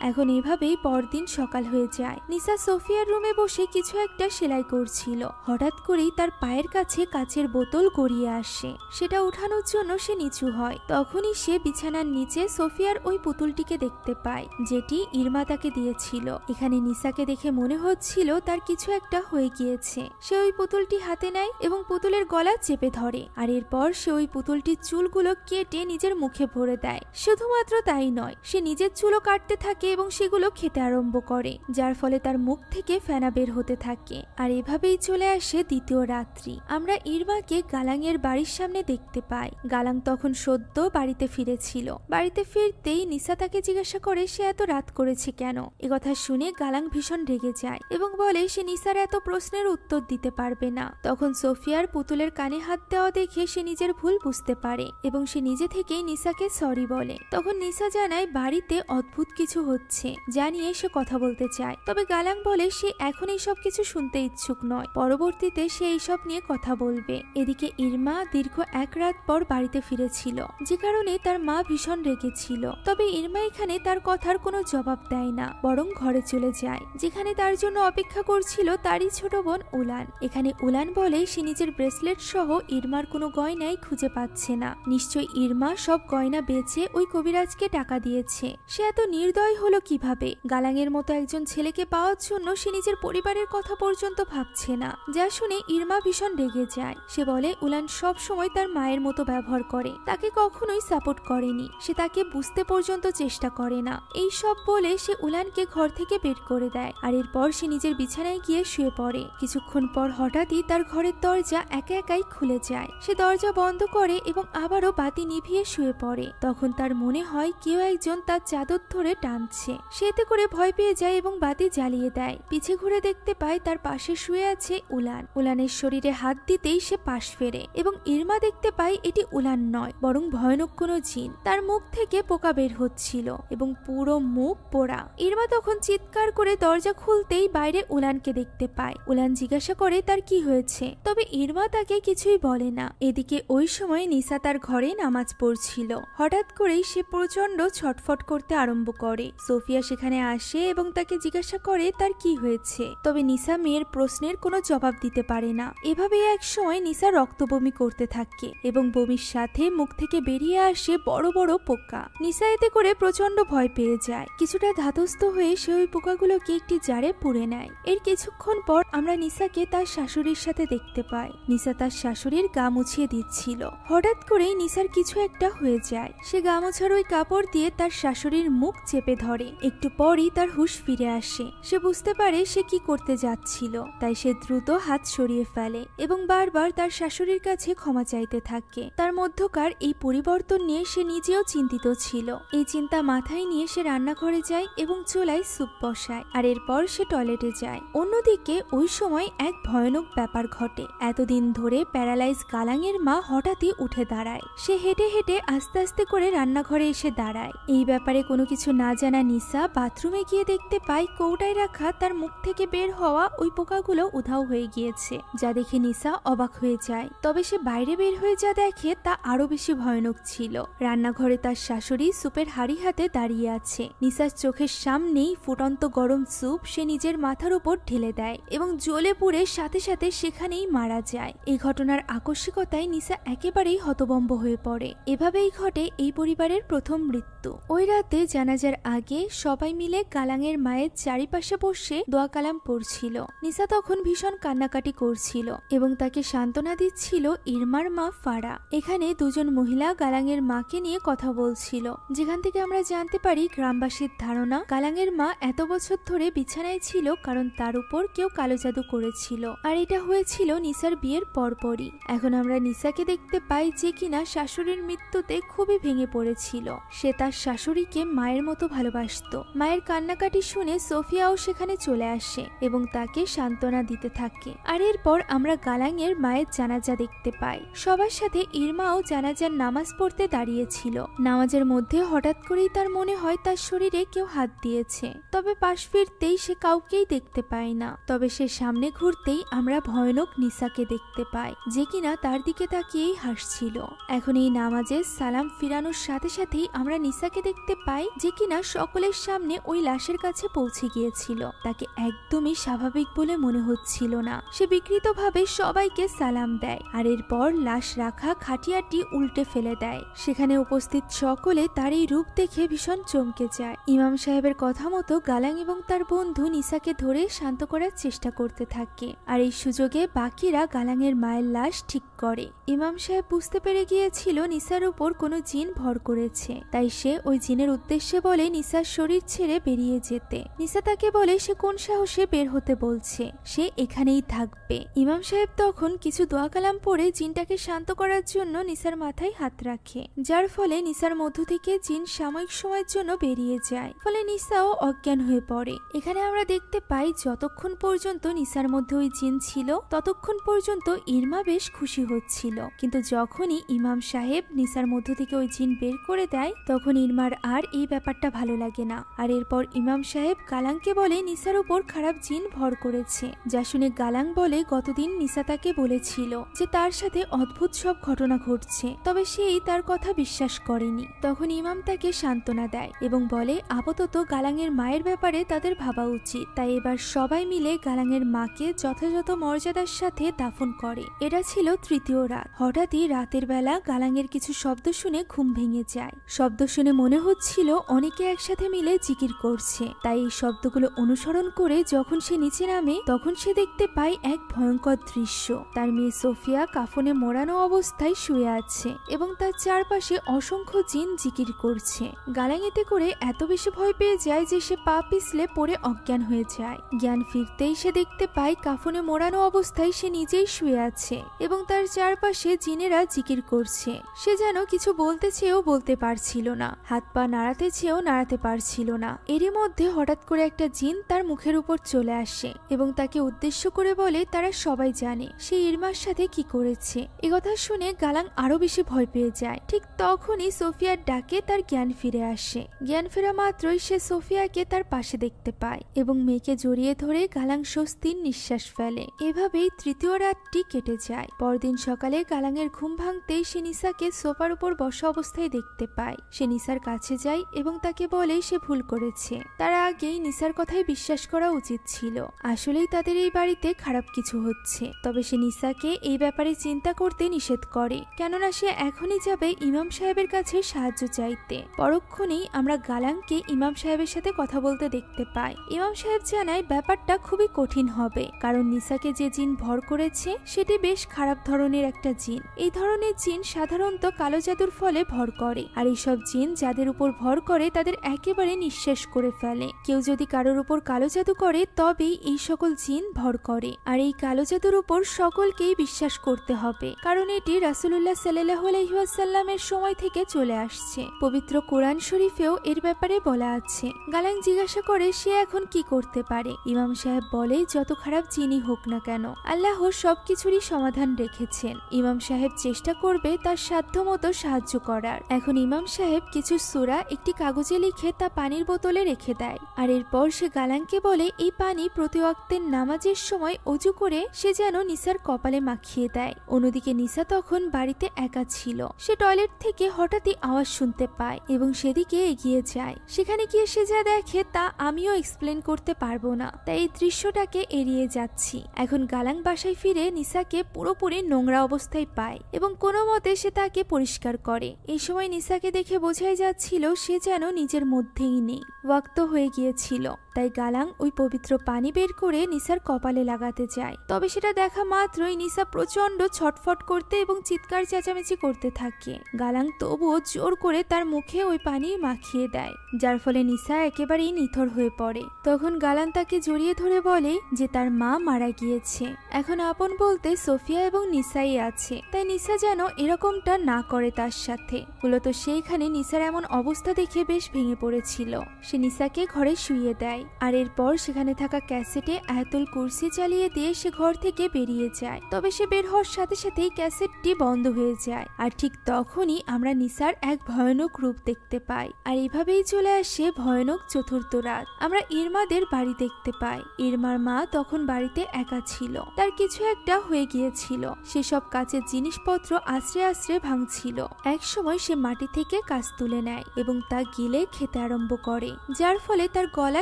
এখন এভাবেই পরদিন সকাল হয়ে যায়। নিসা সোফিয়ার রুমে বসে কিছু একটা সেলাই করছিল। হঠাৎ করেই তার পায়ের কাছে কাচের বোতল গড়িয়ে আসে। সেটা উঠানোর জন্য সে নিচু হয়। তখনই সে বিছানার নিচে সোফিয়ার ওই পুতুলটিকে দেখতে পায়, যেটি ইরমা তাকে দিয়েছিল। এখানে নিসাকে দেখে মনে হচ্ছিল তার কিছু একটা হয়ে গিয়েছে। সে ওই পুতুলটি হাতে নেয় এবং পুতুলের গলা চেপে ধরে, আর এরপর সে ওই পুতুলটির চুলগুলো কেটে নিজের মুখে ভরে দেয়। শুধুমাত্র তাই নয়, সে নিজের চুলও কাটতে থাকে এবং সেগুলো খেতে আরম্ভ করে, যার ফলে তার মুখ থেকে ফেনা বের হতে থাকে। আর এভাবেই চলে আসে দ্বিতীয় রাত্রি। আমরা ইরমাকে গালাংয়ের বাড়ির সামনে দেখতে পাই। গালাং তখন সদ্য বাড়িতে ফিরেছিল। বাড়িতে ফিরতেই নিসা তাকে জিজ্ঞাসা করে সে এত রাত করেছে কেন। একথা শুনে গালাং ভীষণ রেগে যায় এবং বলে সে নিসার এত প্রশ্নের উত্তর দিতে পারবে না। তখন সোফিয়ার পুতুলের কানে হাত দেওয়া দেখে সে নিজের ভুল বুঝতে পারে এবং সে নিজে থেকেই নিসাকে সরি বলে। তখন নিসা জানায় বাড়িতে অদ্ভুত কিছু হচ্ছে, জানিয়ে সে কথা বলতে চায়, তবে গালাং বলে সে এখন এইসব কিছু শুনতে ইচ্ছুক নয়, পরবর্তীতে সে এইসব নিয়ে কথা বলবে। এদিকে ইরমা দীর্ঘ 1 রাত পর বাড়িতে ফিরেছিল, যে কারণে তার মা ভীষণ রেগেছিল। তবে ইরমা এখানে তার কথার কোনো জবাব দেয় না, বরং ঘরে চলে যায়, যেখানে তার জন্য অপেক্ষা করছিল তারই ছোট বোন উলান। এখানে উলান বলে সে নিজের ব্রেসলেট সহ ইরমার কোনো গয়নাই খুঁজে পাচ্ছে না। নিশ্চয়ই ইরমা সব গয়না বেচে ওই কবিরাজকে টাকা দিয়েছে। সে এত নির্দয় হলো কিভাবে? গালাংয়ের মতো একজন ছেলেকে পাওয়ার জন্য সে নিজের পরিবারের কথা পর্যন্ত ভাবছে না, যা শুনে ইরমা ভীষণ রেগে যায়। সে বলে উলান সব সময় তার মায়ের মতো ব্যবহার করে, তাকে কখনোই সাপোর্ট করেনি, সে তাকে বুঝতে পর্যন্ত চেষ্টা করে না। এই সব বলে সে উলানকে ঘর থেকে বের করে দেয়। আর এরপর সে নিজের বিছানায় গিয়ে শুয়ে পড়ে। কিছুক্ষণ পর হঠাৎই তার ঘরের দরজা একা একাই খুলে যায়। সে দরজা বন্ধ করে এবং আবারও বাতি নিভিয়ে শুয়ে পড়ে। তখন তার মনে হয় কেউ একজন তার চাদর ধরে টানছে। সে এতে করে ভয় পেয়ে যায় এবং বাতি জ্বালিয়ে দেয়। পিছে ঘুরে দেখতে পায় তার পাশে শুয়ে আছে উলান। উলানের শরীরে হাত দিতেই সে পাশ ফেরে এবং ইরমা দেখতে পায় এটি উলান নয়, বরং ভয়ানক কোনো জিন। তার মুখ থেকে পোকা বের হচ্ছিল এবং পুরো মুখ পোড়া। ইরমা তখন চিৎকার করে দরজা খুলতেই বাইরে উলানকে দেখতে পায়। উলান জিজ্ঞাসা করে তার কি হয়েছে, তবে ইরমা তাকে কিছুই বলে না। এদিকে ওই ওই সময় নিসা তার ঘরে নামাজ পড়ছিল। হঠাৎ করেই সে প্রচন্ড ছটফট করতে আরম্ভ করে। সোফিয়া সেখানে আসে এবং তাকে জিজ্ঞাসা করে তার কি হয়েছে। তবে নিসা মেয়ের প্রশ্নের কোনো জবাব দিতে পারে না। এভাবেই এক সময় নিসা রক্ত বমি করতে থাকে এবং বমির সাথে মুখ থেকে বেরিয়ে আসে বড় বড় পোকা। নিসা এতে করে প্রচন্ড ভয় পেয়ে যায়। কিছুটা ধাতস্থ হয়ে সে ওই পোকাগুলোকে একটি জারে পুড়ে নেয়। এর কিছুক্ষণ পর আমরা নিসাকে তার শাশুড়ির সাথে দেখতে পাই। নিসা তার শাশুড়ির গা মুছিয়ে দিচ্ছিল। হঠাৎ করেই নিসার কিছু একটা হয়ে যায়। সে গা মোছার ওই কাপড় দিয়ে তার শাশুড়ির মুখ চেপে ধরে। একটু পরই তার হুঁশ ফিরে আসে। সে বুঝতে পারে সে কি করতে যাচ্ছিল, তাই সে দ্রুত হাত সরিয়ে ফেলে এবং বারবার তার শাশুড়ির কাছে ক্ষমা চাইতে থাকে। তার মধ্যকার এই পরিবর্তন নিয়ে সে নিজেও চিন্তিত ছিল। এই চিন্তা মাথায় নিয়ে সে রান্নাঘরে যায় এবং চুলায় স্যুপ বসায়, আর এরপর সে টয়লেটে যায়। অন্যদিকে ওই সময় এক ভয়ানক ব্যাপার ঘটে। এতদিন ধরে প্যারালাইজ গালাঙের মা হঠাৎই উঠে দাঁড়ায়। সে হেঁটে হেঁটে আস্তে আস্তে করে রান্নাঘরে এসে দাঁড়ায়। এই ব্যাপারে কোনো কিছু না জানা নিসা বাথরুমে গিয়ে দেখতে পায় কৌটায় রাখা তার মুখ থেকে বের হওয়া ওই পোকাগুলো উধাও হয়ে গিয়েছে, যা দেখে নিসা অবাক হয়ে যায়। তবে সে বাইরে বের হয়ে যা দেখে তা আরো বেশি ভয়ানক ছিল। রান্নাঘরে তার শাশুড়ি স্যুপের হাড়ি হাতে দাঁড়িয়ে আছে। নিসার চোখের সামনেই ফুটন্ত গরম স্যুপ সে নিজের মাথার উপর ঢেলে দেয় এবং জ্বলে পুড়ে সাথে সাথে সেখানেই মারা যায়। এই ঘটনার আকস্মিকতায় নিসা একেবারেই হতভম্ব হয়ে পড়ে। এভাবেই ঘটে এই পরিবারের প্রথম মৃত্যু। ওই রাতে জানাজার আগে সবাই মিলে গালাঙের মায়ের চারিপাশে বসে দোয়া কালাম পড়ছিল। নিসা তখন ভীষণ কান্নাকাটি করছিল এবং তাকে সান্ত্বনা দিচ্ছিল ইরমার মা ফারা। এখানে দুজন মহিলা গালাঙের মাকে নিয়ে কথা বলছিল, যেখান থেকে আমরা জানতে পারি গ্রামবাসীর ধারণা গালাঙের মা এত বছর ধরে বিছানায় ছিল কারণ তার উপর কেউ কালো জাদু করেছিল, আর এটা হয়েছিল নিসার বিয়ের পরপরই। এখন আমরা নিসাকে দেখতে পাই যে কিনা শাশুড়ির মৃত্যুতে খুবই ভেঙে পড়েছিল। সে তার শাশুড়িকে মায়ের মতো ভালোবাসত। মায়ের কান্নাকাটি শুনে সোফিয়াও সেখানে চলে আসে এবং তাকে সান্ত্বনা দিতে থাকে। আর এরপর আমরা গালাঙের মায়ের জানাজা দেখতে পাই। সবার সাথে ইরমাও জানাজার নামাজ পড়তে দাঁড়িয়েছিল। নামাজের মধ্যে হঠাৎ করেই তার মনে হয় তার শরীরে কেউ হাত দিয়েছে। তবে পাশ ফিরতেই সে কাউকেই দেখতে পায় না। তবে সে সামনে ঘুরতেই আমরা ভয়ানক নিসাকে দেখতে পাই, যে কিনা তার দিকে তাকিয়েই হাসছিল। এখন এই নামাজে সালাম ফিরানোর সাথে সাথেই আমরা নিসাকে দেখতে পাই, যে কিনা সকলের সামনে ওই লাশের কাছে পৌঁছে গিয়েছিল। তাকে একদমই স্বাভাবিক বলে মনে হচ্ছিল না। সে বিকৃতভাবে সবাইকে সালাম দেয়, আর এরপর লাশ রাখা খাটিয়াটি উল্টে ফেলে দেয়। সেখানে উপস্থিত সকলে তার এই রূপ দেখে ভীষণ চমকে যায়। ইমাম সাহেবের কথা মতো গালাং এবং তার বন্ধু নিসাকে ধরে শান্ত করার চেষ্টা করতে থাকে, আর এই সুযোগে বাকিরা গালাঙের মায়ের লাশ ঠিক করে। ইমাম সাহেব বুঝতে পেরে গিয়েছিল নিসার উপর কোনো জিন ভর করেছে, তাই সে ওই জিনের উদ্দেশ্যে বলে নিসার শরীর ছেড়ে বেরিয়ে যেতে। নিসা তাকে বলে সে কোন সাহসে বের হতে বলছে, সে এখানেই থাকবে। ইমাম সাহেব তখন কিছু দোয়া কালাম পড়ে জিনটাকে শান্ত করার জন্য নিসার মাথায় হাত রাখে, যার ফলে নিসার মধ্য থেকে জিন সাময়িক সময়ের জন্য বেরিয়ে যায়। ফলে নিসাও অজ্ঞান হয়ে পড়ে। এখানে আমরা দেখতে পাই যতক্ষণ পর্যন্ত নিসার মধ্যে ওই জিন ছিল ততক্ষণ পর্যন্ত ইরমা বেশ খুশি হচ্ছিল, কিন্তু যখনই ইমাম সাহেব নিসার মধ্য থেকে ওই জিন বের করে দেয় তখন ইরমার আর এই ব্যাপারটা ভালো লাগে না। আর এরপর ইমাম সাহেব গালাংকে বলে নিসার উপর খারাপ জিন ভর করেছে, যা শুনে গালাং বলে গতদিন নিসা তাকে বলেছিল যে তার সাথে অদ্ভুত সব ঘটনা ঘটছে, তবে সেই তার কথা বিশ্বাস করেনি। তখন ইমাম তাকে সান্ত্বনা দেয় এবং বলে আপাতত গালাঙের মায়ের ব্যাপারে তাদের ভাবা উচিত। তাই এবার সবাই মিলে গালাঙের মাকে যথাযথ মর্যাদার সাথে দাফন করে। এটা ছিল তৃতীয় রাত। হঠাৎই রাতের বেলা গালাঙের কিছু শব্দ শুনে ঘুম ভেঙে যায়। শব্দ শুনে মনে হচ্ছিল অনেকে একসাথে মিলে জিকির করছে। তাই এই শব্দগুলো অনুসরণ করে যখন সে নিচে নামে তখন সে দেখতে পায় এক ভয়ঙ্কর দৃশ্য। তার মেয়ে সোফিয়া কাফনে মোড়ানো অবস্থায় শুয়ে আছে এবং তার চারপাশে অসংখ্য জিন জিকির করছে। গালাং এতে করে এত বেশি ভয় পেয়ে যায় যে সে পা পিছলে পড়ে অজ্ঞান হয়ে যায়। জ্ঞান ফিরতেই সে দেখতে পায় কাফনে মোড়ানো অবস্থায় সে নিজেই শুয়ে আছে এবং তার চারপাশে জিনেরা জিকির করছে। সে যেন কিছু বলতে চেয়েও বলতে পারছিল না, হাত পা নাড়াতে চেয়েও নাড়াতে পারছিল না। এরই মধ্যে হঠাৎ করে একটা জিন তার মুখের উপর চলে আসে এবং তাকে উদ্দেশ্য করে বলে তারা সবাই জানে সে ইরমার সাথে কি করেছে। একথা শুনে গালাং আরো বেশি ভয় পেয়ে যায়। ঠিক তখনই সোফিয়ার ডাকে তার জ্ঞান ফিরে আসে। জ্ঞান ফেরা মাত্রই সে সোফিয়াকে তার পাশে দেখতে পায় এবং মেয়েকে জড়িয়ে ধরে গালাং স্বস্তির নিঃশ্বাস ফেলে। এভাবেই তৃতীয় রাতটি কেটে যায়। পরদিন সকালে গালাঙের ঘুম ভাঙতেই সে নিসাকে সোফার উপর বসা অবস্থায় দেখতে পায়। সে নিসার কাছে যায় এবং তাকে বলে সে ভুল করেছে। তার আগেই নিসার কথাই বিশ্বাস করা উচিত ছিল, আসলেই তাদের এই বাড়িতে খারাপ কিছু হচ্ছে। তবে সে নিসাকে এই ব্যাপারে চিন্তা করতে নিষেধ করে, কেননা সে এখনই যাবে ইমাম সাহেবের কাছে সাহায্য চাইতে। পরক্ষণেই আমরা গালাংকে ইমাম সাহেবের সাথে কথা বলতে দেখতে পাই। ইমাম সাহেব জানায় ব্যাপারটা খুবই কঠিন হবে, কারণ নিসাকে যে জিন ভর করেছে সেটি বেশ খারাপ ধরনের একটা জিন। এই ধরনের জিন সাধারণত কালো জাদুর ফলে ভর করে, আর এইসব জিন যাদের উপর ভর করে তাদের একেবারে নিঃশেষ করে ফেলে। কেউ যদি কারোর উপর কালো জাদু করে তবেই এই সকল জিন ভর করে, আর এই কালো জাদুর উপর সকলকেই বিশ্বাস করতে হবে, কারণ এটি রাসূলুল্লাহ সাল্লাল্লাহু আলাইহি ওয়াসাল্লামের সময় থেকে চলে আসছে। পবিত্র কোরআন শরীফেও এর ব্যাপারে বলা আছে। গালাং জিজ্ঞাসা করে সে এখন কি করতে পারে। ইমাম সাহেব বলে যত খারাপ জিনই হোক না কেন আল্লাহ সবকিছুরই সমাধান রেখেছেন। ইমাম সাহেব চেষ্টা করবে তার সাধ্যমতো সাহায্য করার। এখন ইমাম সাহেব কিছু সূরা একটি কাগজে লিখে তা পানির বোতলে রেখে দেয়, আর এরপর সে গালাংকে বলে এই পানি প্রতি ওয়াক্তের নামাজের সময় অজু করে সে যেন নিসার কপালে মাখিয়ে দেয়। অন্যদিকে নিসা তখন বাড়িতে একা ছিল। সে টয়লেট থেকে হঠাৎই আওয়াজ শুনতে পায় এবং সেদিকে এগিয়ে যায়। সেখানে গিয়ে সে যা দেখে তা আমিও এক্সপ্লেন করতে পারবো না, তাই এই দৃশ্যটাকে এড়িয়ে যাচ্ছি। এখন গালাং বাসায় ফিরে নিসাকে পুরোপুরি নোংরা অবস্থায় পায় এবং কোনো মতে সে তাকে পরিষ্কার করে। এই সময় নিসাকে দেখে বোঝাই যাচ্ছিল সে যেন নিজের মধ্যেই নেই, ওয়াক্ত হয়ে গিয়েছিল। তাই গালাং ওই পবিত্র পানি বের করে নিসার কপালে লাগাতে যায়। তবে সেটা দেখা মাত্রই নিসা প্রচন্ড ছটফট করতে এবং চিৎকার চেঁচামেচি করতে থাকে। গালাং তবুও জোর করে তার মুখে ওই পানি মাখিয়ে দেয়, যার ফলে নিসা একেবারেই নিথর হয়ে পড়ে। তখন গালাং তাকে জড়িয়ে ধরে বলে যে তার মা মারা গিয়েছে, এখন আপন বলতে সোফিয়া এবং নিসাই আছে, তাই নিসা যেন এরকমটা না করে তার সাথে। মূলত সেইখানে নিসার এমন অবস্থা দেখে বেশ ভেঙে পড়েছিল। সে নিসাকে ঘরে শুইয়ে দেয়, আর এরপর সেখানে থাকা ক্যাসেটে আয়াতুল কুরসি চালিয়ে দিয়ে সে ঘর থেকে বেরিয়ে যায়। তবে সে বের হওয়ার সাথে সাথেই ক্যাসেটটি বন্ধ হয়ে যায়, আর ঠিক তখনই আমরা নিসার এক ভয়ানক রূপ দেখতে পাই। আর এভাবেই চলে আসে ভয়ানক চতুর্থ রাত। আমরা ইরমাদের বাড়ি দেখতে পাই। ইরমার মা তখন বাড়িতে একা ছিল, তার কিছু একটা হয়ে গিয়েছিল। সেসব কাচের জিনিসপত্র আশ্রে আশ্রে ভাঙছিল। এক সময় সে মাটি থেকে কাঁচ তুলে নেয় এবং তা গিলে খেতে আরম্ভ করে, যার ফলে তার গলা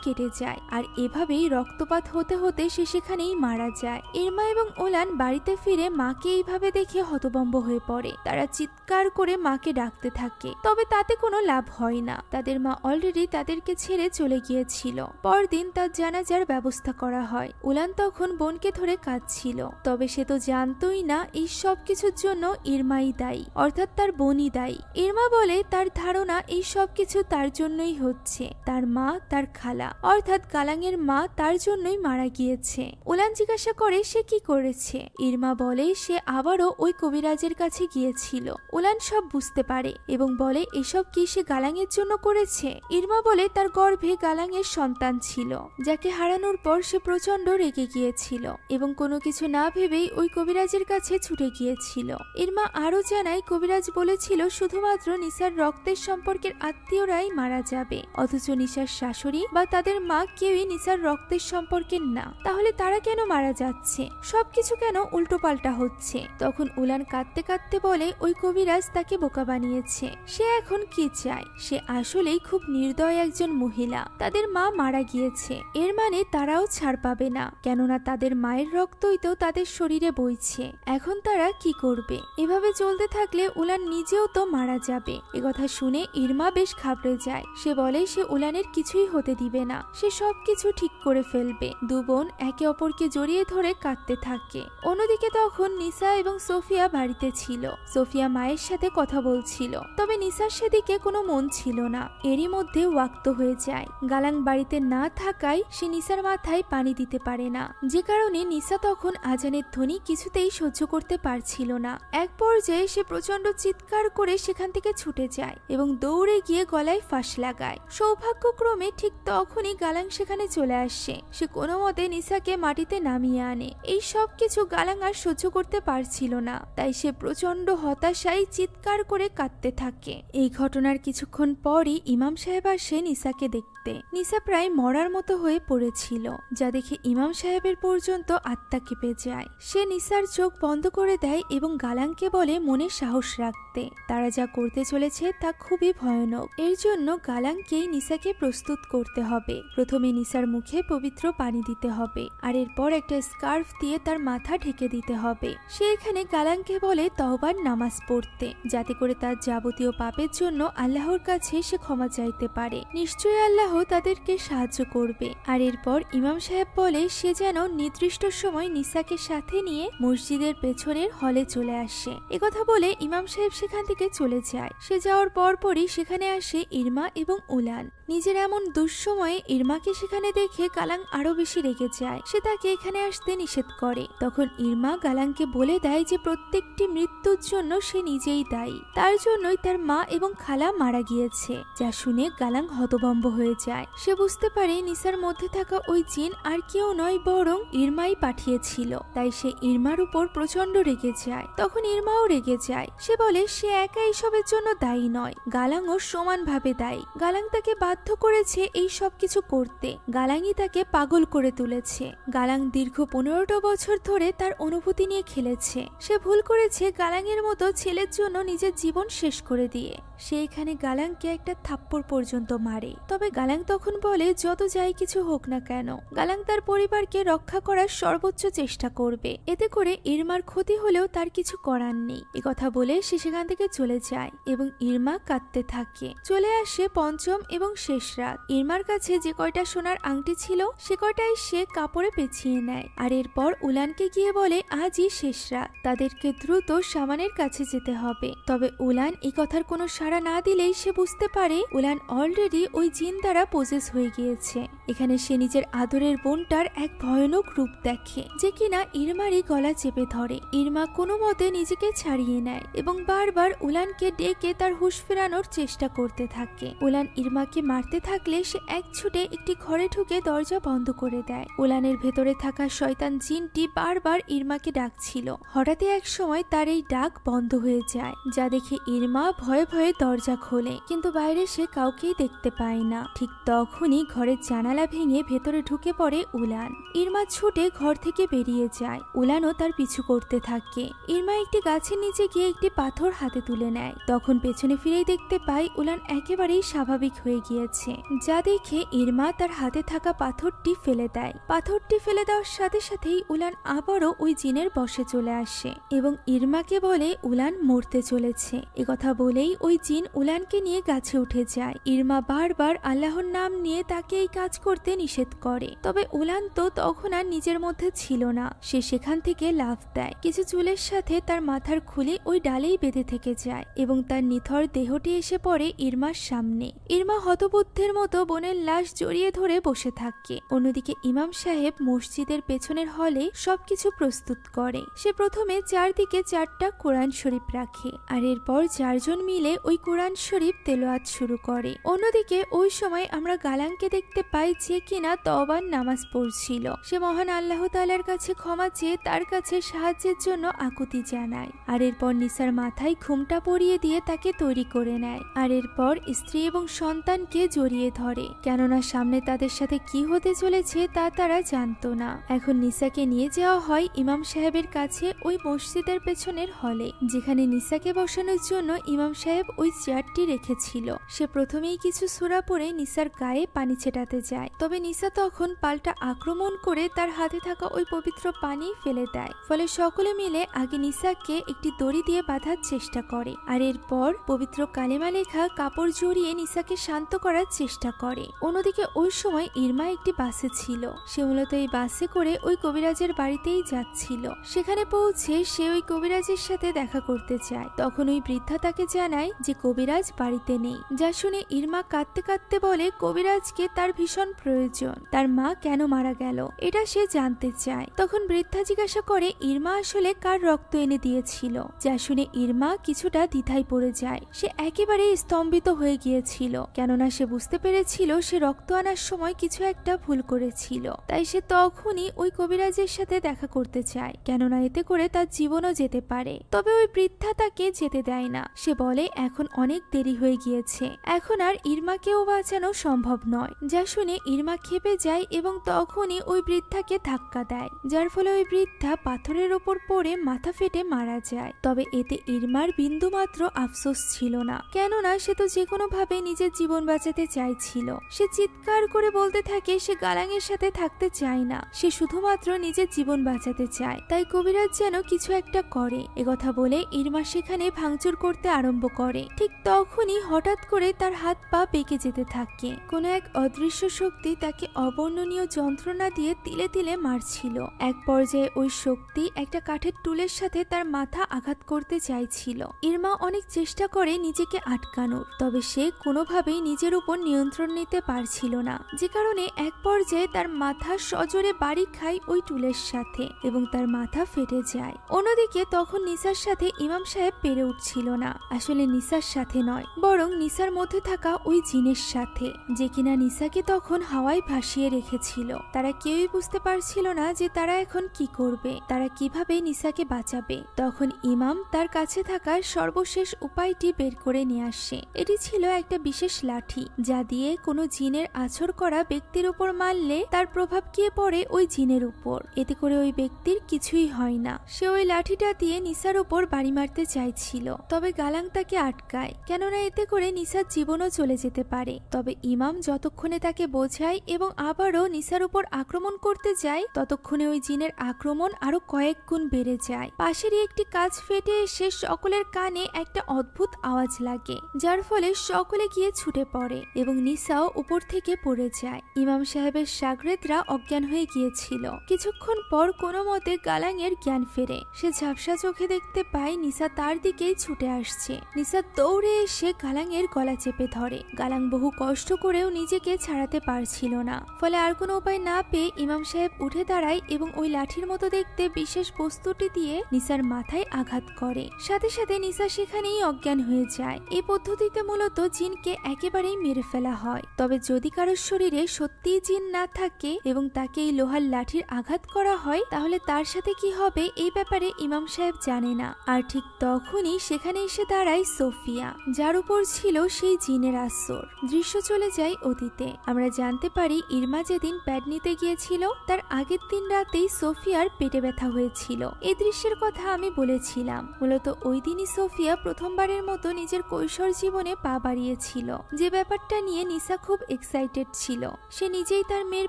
কেটে যায়, আর এভাবেই রক্তপাত হতে হতে সে সেখানেই মারা যায়। ইরমা এবং ওলান বাড়িতে ফিরে মাকে এইভাবে দেখে হতভম্ব হয়ে পড়ে। তারা চিৎকার করে মাকে ডাকতে থাকে, তবে তাতে কোনো লাভ হয় না। তাদের মা অলরেডি তাদেরকে ছেড়ে চলে গিয়েছিল। পরদিন তার জানাজার ব্যবস্থা করা হয়। উলান তখন বোনকে ধরে কাঁদছিল, তবে সে তো জানতোই না এই সব কিছুর জন্য ইরমাই দায়ী, অর্থাৎ তার বোনই দায়ী। ইরমা বলে তার ধারণা এই সব কিছু তার জন্যই হচ্ছে। তার মা, তার খালা অর্থাৎ গালাঙের মা তার জন্যই মারা গিয়েছে। উলান জিজ্ঞাসা করে সে কি করেছে। ইরমা বলে সে আবারও ওই কবিরাজের কাছে গিয়েছিল। উলান সব বুঝতে পারে এবং বলে এসব কি সে গালাঙের জন্য করেছে। ইরমা বলে তার গর্ভে গালাঙের সন্তান ছিল, যাকে হারানোর পর সে প্রচন্ড রেগে গিয়েছিল এবং কোনো কিছু না ভেবেই ওই কবিরাজের কাছে ছুটে গিয়েছিল। ইরমা আরো জানায় কবিরাজ বলেছিল শুধুমাত্র নিসার রক্তের সম্পর্কের আত্মীয়রাই মারা যাবে, অথচ নিসার শাশুড়ি বা তাদের মা কেউই নিসার রক্তের সম্পর্কের না। তাহলে তারা কেন মারা যাচ্ছে, সবকিছু কেন উল্টোপাল্টা হচ্ছে। তখন উলান কাঁদতে কাঁদতে বলে ওই কবিরাজ তাকে বোকা বানিয়েছে। সে এখন কি চায়, সে আসলেই খুব নির্দয় একজন মহিলা। তাদের মা মারা গিয়েছে, এর মানে তারাও ছাড় পাবে না, কেননা তাদের মায়ের রক্তই তো তাদের শরীরে বইছে। এখন তারা কি করবে? এভাবে চলতে থাকলে উলান নিজেও তো মারা যাবে। একথা শুনে ইরমা বেশ ঘাবড়ে যায়। সে বলে সে উলানের কিছুই হতে দিবে না, সে সবকিছু ঠিক করে ফেলবে। দু বোন একে অপরকে জড়িয়ে ধরে কাঁদতে থাকে। অন্যদিকে তখন নিসা এবং সোফিয়া বাড়িতে ছিল। সোফিয়া মায়ের সাথে কথা বলছিল, তবে নিসার সেদিকে কোনো মন ছিল না। এরই মধ্যে ওয়াক্ত হয়ে যায়। গালাং বাড়িতে না থাকায় সে নিসার মাথায় পানি দিতে পারে না, যে কারণে নিসা তখন আজানের ধ্বনি কিছুতেই সহ্য করতে পারছিল না। এক পর্যায়ে সে প্রচন্ড চিৎকার করে সেখান থেকে ছুটে যায় এবং দৌড়ে গিয়ে গলায় ফাঁস লাগায়। সৌভাগ্যক্রমে ঠিক তখনই গালাং সেখানে চলে আসে। সে কোনো মতে নিসাকে মাটিতে নামিয়ে আনে। এই সব কিছু গালাং আর সহ্য করতে পারছিল না, তাই সে প্রচন্ড হতাশায় চিৎকার করে কাঁদতে থাকে। এই ঘটনার কিছুক্ষণ পরই ইমাম সাহেব আসে নিসাকে দেখতে। মুহূর্তে নিসা প্রায় মরার মতো হয়ে পড়েছিল, যা দেখে ইমাম সাহেবের পর্যন্ত আত্মা কেঁপে যায়। সে নিসার চোখ বন্ধ করে দেয় এবং গালাংকে বলে মনে সাহস রাখতে। তারা যা করতে চলেছে তা খুবই ভয়ানক। এর জন্য গালাংকেই নিসাকে প্রস্তুত করতে হবে। প্রথমে নিসার মুখে পবিত্র পানি দিতে হবে, আর এরপর একটা স্কার্ফ দিয়ে তার মাথা ঢেকে দিতে হবে। সে এখানে গালাংকে বলে তওবার নামাজ পড়তে, যাতে করে তার যাবতীয় পাপের জন্য আল্লাহর কাছে সে ক্ষমা চাইতে পারে। নিশ্চয়ই আল্লাহ তাদেরকে সাহায্য করবে। আর এরপর ইমাম সাহেব বলে সে যেন নির্দিষ্ট সময় নিসাকে সাথে নিয়ে মসজিদের পেছনের হলে চলে আসে। একথা বলে ইমাম সাহেব সেখান থেকে চলে যায়। সে যাওয়ার পরপরই সেখানে আসে ইরমা এবং উলান। নিজের এমন দুঃসময়ে ইরমাকে সেখানে দেখে গালাং আরো বেশি রেগে যায়। সে তাকে এখানে আসতে নিষেধ করে। তখন ইরমা গালাংকে বলে দেয় যে প্রত্যেকটি মৃত্যুর জন্য সে নিজেই দায়ী, তার জন্যই তার মা এবং খালা মারা গিয়েছে। যা শুনে গালাং হতভম্ব হয়ে যায়। সে বুঝতে পারে নিসার মধ্যে থাকা ওই জিন আর কেউ নয়, বরং ইরমাই পাঠিয়েছিল। তাই সে ইরমার উপর প্রচন্ড রেগে যায়। তখন ইরমাও রেগে যায়। সে বলে সে একা এইসবের জন্য দায়ী নয়, গালাংও সমানভাবে দায়ী। গালাং তাকে বাধ্য করেছে এই সব কিছু করতে। গালাংই তাকে পাগল করে তুলেছে। গালাং দীর্ঘ 15টা বছর ধরে তার অনুভূতি নিয়ে খেলেছে। সে ভুল করেছে গালাংয়ের মতো ছেলের জন্য নিজের জীবন শেষ করে দিয়ে। সে এখানে গালাংকে একটা থাপ্পড় পর্যন্ত মারে। তবে গালাং তখন বলে যত যাই কিছু হোক না কেন, গালাং তার পরিবারকে রক্ষা করার সর্বোচ্চ চেষ্টা করবে। এতে করে ইরমার ক্ষতি হলেও তার কিছু করার নেই। একথা বলে সে সেখান থেকে চলে যায় এবং ইরমা কাঁদতে থাকে। চলে আসে পঞ্চম এবং শেষ রাত। ইরমার কাছে যে কয়টা সোনার আংটি ছিল সে কয়টাই সে কাপড়ে পেঁচিয়ে নেয়। আর এরপর উলানকে গিয়ে বলে আজই শেষ রাত, তাদেরকে দ্রুত সামানের কাছে যেতে হবে। তবে উলান এই কথার কোনো সাড়া না দিলেই সে বুঝতে পারে উলান অলরেডি ওই জিন দ্বারা পজেস হয়ে গিয়েছে। এখানে সে নিজের আদরের বোনটার এক ভয়ানক রূপ দেখে, যে কিনা ইরমারই গলা চেপে ধরে। ইরমা কোনো মতে নিজেকে ছাড়িয়ে নেয় এবং বারবার উলানকে ডেকে তার হুঁশ ফেরানোর চেষ্টা করতে থাকে। উলান ইরমাকে মারতে থাকলে সে এক ছুটে একটি ঘরে ঢুকে দরজা বন্ধ করে দেয়। উলানের ভেতরে থাকা শয়তান জিনটি বারবার ইরমাকে ডাকছিল। হঠাৎই এক সময় তার এই ডাক বন্ধ হয়ে যায়, যা দেখে ইরমা ভয়ে ভয়ে দরজা খোলে, কিন্তু বাইরে সে কাউকেই দেখতে পায় না। ঠিক তখনই ঘরের জানালা ভেঙে ভেতরে ঢুকে পড়ে উলান। ইরমা ছুটে ঘর থেকে বেরিয়ে যায়। উলানও তার পিছু করতে থাকে। ইরমা একটি গাছের নিচে গিয়ে একটি পাথর হাতে তুলে নেয়। তখন পেছনে ফিরেই দেখতে পায় উলান একেবারেই স্বাভাবিক হয়ে গিয়েছে, যা দেখে ইরমা তার হাতে থাকা পাথরটি ফেলে দেয়। পাথরটি ফেলে দেওয়ার সাথে সাথেই উলান আবারও ওই জিনের বশে চলে আসে এবং ইরমাকে বলে উলান মরতে চলেছে। একথা বলেই ওই জিন উলানকে নিয়ে গাছে উঠে যায়। ইরমা বারবার আল্লাহর নাম নিয়ে তাকে এই কাজ করতে নিষেধ করে। তবে উলান তো তখন আর নিজের মধ্যে ছিল না। সে সেখান থেকে লাফ দেয়। কিছু চুলের সাথে তার মাথার খুলে ওই ডালেই বেঁধে থেকে যায় এবং তার নিথর দেহটি এসে পড়ে ইরমার সামনে। ইরমা হতবুদ্ধের মতো বোনের লাশ জড়িয়ে ধরে বসে থাকে। অন্যদিকে ইমাম সাহেব মসজিদের পেছনের হলে সবকিছু প্রস্তুত করে। সে প্রথমে চারদিকে 4টা কোরআন শরীফ রাখে, আর এরপর 4 জন মিলে ওই কোরআন শরীফ তেলাওয়াত শুরু করে। অন্যদিকে ওই সময় আমরা গালাংকে দেখতে পাই, যে কিনা তওবার নামাজ পড়ছিল। সে মহান আল্লাহ তাআলার কাছে ক্ষমা চেয়ে তার কাছে সাহায্যের জন্য আকুতি জানায়। আর এরপর নিসার মাথায় ঘুমটা পরিয়ে দিয়ে তাকে তৈরি করে নেয়। আর এরপর স্ত্রী এবং সন্তানকে জড়িয়ে ধরে, কেননা সামনে তাদের সাথে কি হতে চলেছে তা তারা জানতো না। এখন নিসাকে নিয়ে যাওয়া হয় ইমাম সাহেবের কাছে ওই মসজিদের পেছনের হলে, যেখানে নিসাকে বসানোর জন্য ইমাম সাহেব ওই চেয়ারটি রেখেছিল। সে প্রথমেই কিছু সূরা পড়ে নিসার গায়ে পানি ছেটাতে যায়। তবে নিসা তখন পাল্টা আক্রমণ করে তার হাতে থাকা ওই পবিত্র পানি ফেলে দেয়। ফলে সকলে মিলে আগে নিসাকে একটি দড়ি দিয়ে বাঁধার চেষ্টা করে, আর এরপর পবিত্র কালেমা লেখা কাপড় জড়িয়ে নিসাকে শান্ত করার চেষ্টা করে। অন্যদিকে ওই সময় ইরমা একটি বাসে ছিল। সে মূলত এই বাসে করে ওই কবিরাজের বাড়িতেই যাচ্ছিল। সেখানে পৌঁছে সে ওই কবিরাজের সাথে দেখা করতে চায়। তখন ওই বৃদ্ধা তাকে জানায় যে কবিরাজ বাড়িতে নেই, যা শুনে ইরমা কাঁদতে কাঁদতে বলে কবিরাজকে তার ভীষণ প্রয়োজন। তার মা কেন মারা গেল এটা সে জানতে চায়। তখন বৃদ্ধা জিজ্ঞাসা করে ইরমা আসলে কার রক্ত এনে দিয়েছিল, যা শুনে ইরমা কিছুটা দ্বিধায় পড়ে যায়। সে একেবারে স্তম্ভিত হয়ে গিয়েছিল, কেননা সে বুঝতে পেরেছিল সে রক্ত আনার সময় কিছু একটা ভুল করেছিল, তাই সে তখনই ওই কবিরাজের সাথে দেখা করতে চায়, কেননা এতে করে তার জীবনও যেতে পারে। তবে ওই বৃদ্ধা তাকে যেতে দেয় না। সে বলে এখন অনেক দেরি হয়ে গিয়েছে, এখন আর ইরমাকেও বাঁচানো সম্ভব নয়। যা শুনে ইরমা ক্ষেপে যায় এবং তখনই ওই বৃদ্ধাকে ধাক্কা দেয়, যার ফলে ওই বৃদ্ধা পাথরের ওপর পড়ে মাথা ফেটে মারা যায়। তবে এতে ইরমার বিন্দুমাত্র আফসোস ছিল না, কেননা সে তো যে কোনো ভাবে নিজের জীবন বাঁচাতে চাইছিল। সে চিৎকার করে বলতে থাকে সে গালাঙের সাথে থাকতে চায় না, সে শুধুমাত্র নিজের জীবন বাঁচাতে চায়। তাই কবিরাজ যেন কিছু একটা করে। একথা বলে ইরমা সেখানে ভাঙচুর করতে আরম্ভ করে। ঠিক তখনই হঠাৎ করে তার হাত পা বেঁকে যেতে থাকে। কোনো এক অদৃশ্য শক্তি তাকে অবর্ণনীয় যন্ত্রণা দিয়ে তিলে তিলে মারছিল। এক পর্যায়ে ওই শক্তি একটা কাঠের টুলের সাথে তার মাথা আঘাত করতে চাইছিল। ইরমা অনেক চেষ্টা করে নিজেকে আটকানোর, তবে সে কোনোভাবেই নিজের উপর নিয়ন্ত্রণ নিতে পারছিল না, যে কারণে এক পর্যায়ে তার মাথা সজোরে বাড়ি খায় ওই টুলের সাথে এবং তার মাথা ফেটে যায়। অন্যদিকে তখন নিসার সাথে ইমাম সাহেব পেরে উঠছিল না। আসলে নিসার সাথে নয়, বরং নিসার মধ্যে থাকা ওই জিনের সাথে, যে কিনা নিসাকে তখন হাওয়ায় ভাসিয়ে রেখেছিল। তারা কেউই বুঝতে পারছিল না যে তারা এখন কি করবে, তারা কিভাবে নিসাকে বাঁচাবে। তখন ইমাম তার কাছে থাকা সর্বশেষ উপায়টি বের করে নিয়ে আসে। এটি ছিল একটা বিশেষ লাঠি, যা দিয়ে কোনো জিনের আছর করা ব্যক্তির উপর মারলে তার প্রভাব গিয়ে পড়ে ওই জিনের উপর, এতে করে ওই ব্যক্তির কিছুই হয় না। সে ওই লাঠিটা দিয়ে নিসার উপর বাড়ি মারতে চাইছিল, তবে গালাং তাকে আটকায়, কেননা এতে করে নিসার জীবনও চলে যেতে পারে। তবে ইমাম যতক্ষণে তাকে বোঝায় এবং আবারও নিসার উপর আক্রমণ করতে যায়, ততক্ষণে ওই জিনের আক্রমণ আরো কয়েক গুণ বেড়ে যায়। পাশেরই একটি কাঁচ ফেটে এসে সকলের কানে একটা অদ্ভুত আওয়াজ লাগে, যার ফলে সকলে গিয়ে ছুটে পড়ে এবং নিসাও উপর থেকে পড়ে যায়। ইমাম সাহেবের শাগরেদরা অজ্ঞান হয়ে গিয়েছিল। কিছুক্ষণ পর কোনো মতে গালাঙের জ্ঞান ফেরে। সে ঝাপসা চোখে দেখতে পায় নিসা তার দিকেই ছুটে আসছে। নিসা দৌড়ে এসে গালাঙের গলা চেপে ধরে। গালাং বহু কষ্ট করেও নিজেকে ছাড়াতে পারছিল না, ফলে আর কোনো উপায় না পেয়ে ইমাম সাহেব উঠে দাঁড়ায় এবং ওই লাঠির মতো দেখতে বিশেষ বস্তুটি দিয়ে নিসার মাথায় আঘাত করে। সাথে সাথে নিসা সেখানেই অজ্ঞান হয়ে যায়। এই পদ্ধতিতে মূলত জিনকে একেবারেই মেরে ফেলা হয়। তবে যদি কারোর শরীরে সত্যিই জিন না থাকে এবং তাকে এই লোহার লাঠির আঘাত করা হয়, তাহলে তার সাথে কি হবে এই ব্যাপারে ইমাম সাহেব জানে না। আর ঠিক তখনই সেখানে এসে দাঁড়ায় সোফিয়া, যার উপর ছিল সেই জিনের আসর। দৃশ্য চলে যায় অতীতে। আমরা জানতে পারি ইরমা যেদিন প্যাড নিতে গিয়েছিল তার আগের দিন রাতেই সোফিয়ার পেটে ব্যথা হয়েছিল। এই দৃশ্যের কথা আমি বলেছিলাম। মূলত ওই দিনই সোফিয়া প্রথমবারের মতো নিজের কৈশোর জীবনে পা বাড়িয়েছিল, যে ব্যাপারটা নিয়ে নিসা খুব এক্সাইটেড ছিল। সে নিজেই তার মেয়ের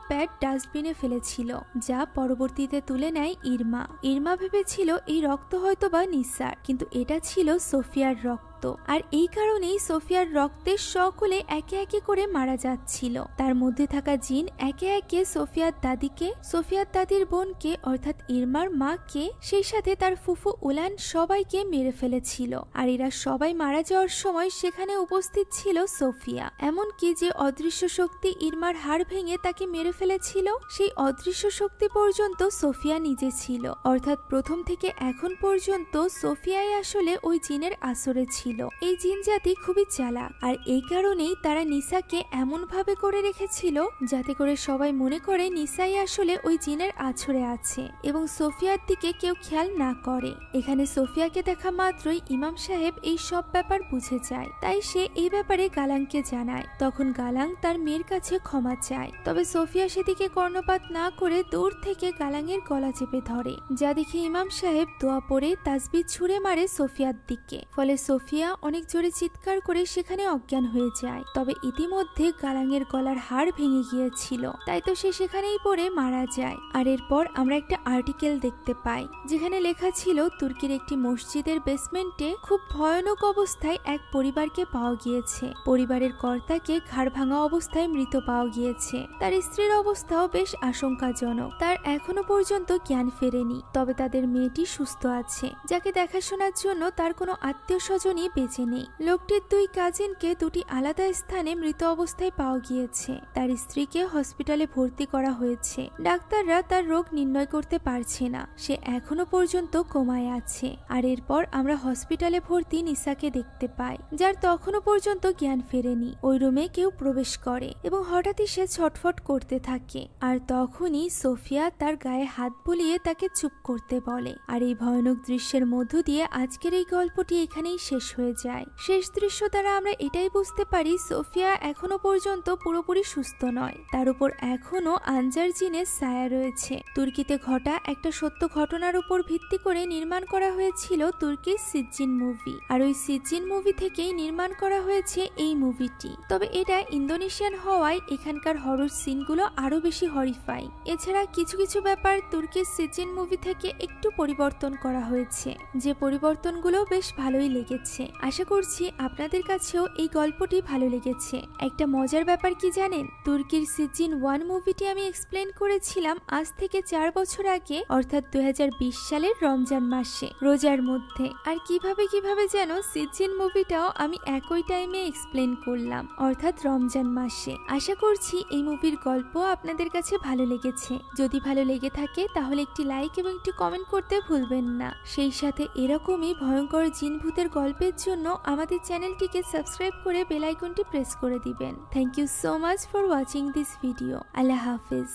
প্যাড ডাস্টবিনে ফেলেছিল, যা পরবর্তীতে তুলে নেয় ইরমা। ইরমা ভেবেছিল এই রক্ত হয়তোবা নিসার, কিন্তু এটা ছিল সোফিয়ার রক্ত। আর এই কারণেই সোফিয়ার রক্তে সকলে একে একে করে মারা যাচ্ছিল। তার মধ্যে থাকা জিন একে একে সোফিয়ার দাদিকে, সোফিয়ার দাদির বোনকে অর্থাৎ ইরমার মাকে, সেই সাথে তার ফুফু উলান সবাইকে মেরে ফেলেছিল। আর এরা সবাই মারা যাওয়ার সময় সেখানে উপস্থিত ছিল সোফিয়া। এমনকি যে অদৃশ্য শক্তি ইরমার হাড় ভেঙে তাকে মেরে ফেলেছিল, সেই অদৃশ্য শক্তি পর্যন্ত সোফিয়া নিজে ছিল। অর্থাৎ প্রথম থেকে এখন পর্যন্ত সোফিয়াই আসলে ওই জিনের আসরে ছিল। এই জিন জাতি খুবই চালাক, আর এই কারণেই তারা নিসাকে এমন ভাবে করে রেখেছিল যাতে করে সবাই মনে করে নিসাই আসলে ওই জিনের আছরে আছে এবং সোফিয়ার দিকে কেউ খেয়াল না করে। এখানে সোফিয়াকে দেখা মাত্রই ইমাম সাহেব এই সব ব্যাপার বুঝে যায়, তাই সে এই ব্যাপারে গালাংকে জানায়। তখন গালাং তার মেয়ের কাছে ক্ষমা চায়, তবে সোফিয়া সেদিকে কর্ণপাত না করে দূর থেকে গালাংয়ের গলা চেপে ধরে, যা দেখে ইমাম সাহেব দোয়া পড়ে তাসবিহ ছুঁড়ে মারে সোফিয়ার দিকে। ফলে সোফিয়া অনেক জোরে চিৎকার করে সেখানে অজ্ঞান হয়ে যায়। তবে ইতিমধ্যে গালাঙের গলার হাড় ভেঙে গিয়েছিল, তাই তো সে সেখানেই পড়ে মারা যায়। আর এরপর আমরা একটা আর্টিকেল দেখতে পাই, যেখানে লেখা ছিল তুর্কির একটি মসজিদের বেসমেন্টে খুব ভয়ানক অবস্থায় এক পরিবারকে পাওয়া গিয়েছে। পরিবারের কর্তাকে ঘাড় ভাঙা অবস্থায় মৃত পাওয়া গিয়েছে। তার স্ত্রীর অবস্থাও বেশ আশঙ্কাজনক। তার এখনো পর্যন্ত জ্ঞান ফেরেনি, তবে তাদের মেয়েটি সুস্থ আছে, যাকে দেখাশোনার জন্য তার কোনো আত্মীয় স্বজনই বেঁচে নেই। লোকটির 2 কাজিনকে 2টি আলাদা স্থানে মৃত অবস্থায় পাওয়া গিয়েছে। তার স্ত্রীকে হসপিটালে ভর্তি করা হয়েছে। ডাক্তাররা তার রোগ নির্ণয় করতে পারছে না, সে এখনো পর্যন্ত কোমায় আছে। আর এরপর আমরা হসপিটালে ভর্তি নিসাকে দেখতে পাই, যার তখনও পর্যন্ত জ্ঞান ফেরেনি। ওই রুমে কেউ প্রবেশ করে এবং হঠাৎই সে ছটফট করতে থাকে। আর তখনই সোফিয়া তার গায়ে হাত বুলিয়ে তাকে চুপ করতে বলে। আর এই ভয়ানক দৃশ্যের মধ্য দিয়ে আজকের এই গল্পটি এখানেই শেষ হয়ে যায়। শেষ দৃশ্য দ্বারা আমরা এটাই বুঝতে পারি সোফিয়া এখনো পর্যন্ত পুরোপুরি সুস্থ নয়, তার উপর এখনো আনজার জিনের ছায়া রয়েছে। তুর্কিতে ঘটা একটা সত্য ঘটনার উপর ভিত্তি করে নির্মাণ করা হয়েছিল তুর্কির সিজ্জিন মুভি। আর ওই সিজ্জিন মুভি থেকেই নির্মাণ করা হয়েছে এই মুভিটি। তবে এটা ইন্দোনেশিয়ান হওয়ায় এখানকার হরর সিনগুলো আরো বেশি হরিফাই। এছাড়া কিছু কিছু ব্যাপার তুর্কির সিজ্জিন মুভি থেকে একটু পরিবর্তন করা হয়েছে, যে পরিবর্তনগুলো বেশ ভালোই লেগেছে। আশা করছি আপনাদের কাছেও এই গল্পটি ভালো লেগেছে। একটা মজার ব্যাপার কি জানেন, তুর্কির সিজ্জিন 1 মুভিটি আমি এক্সপ্লেন করেছিলাম আজ থেকে 4 বছর আগে, অর্থাৎ 2020 সালের রমজান মাসে রোজার মধ্যে। আর কিভাবে যেন সিজ্জিন মুভিটাও আমি একই টাইমে এক্সপ্লেন করলাম, অর্থাৎ রমজান মাসে। আশা করছি এই মুভির গল্প আপনাদের কাছে ভালো লেগেছে। যদি ভালো লেগে থাকে তাহলে একটি লাইক এবং একটি কমেন্ট করতে ভুলবেন না। সেই সাথে এরকমই ভয়ঙ্কর জিন ভূতের গল্পের জন্য আমাদের চ্যানেলটিকে সাবস্ক্রাইব করে বেল আইকনটি প্রেস করে দিবেন। Thank you so much for watching this video. Allah Hafiz.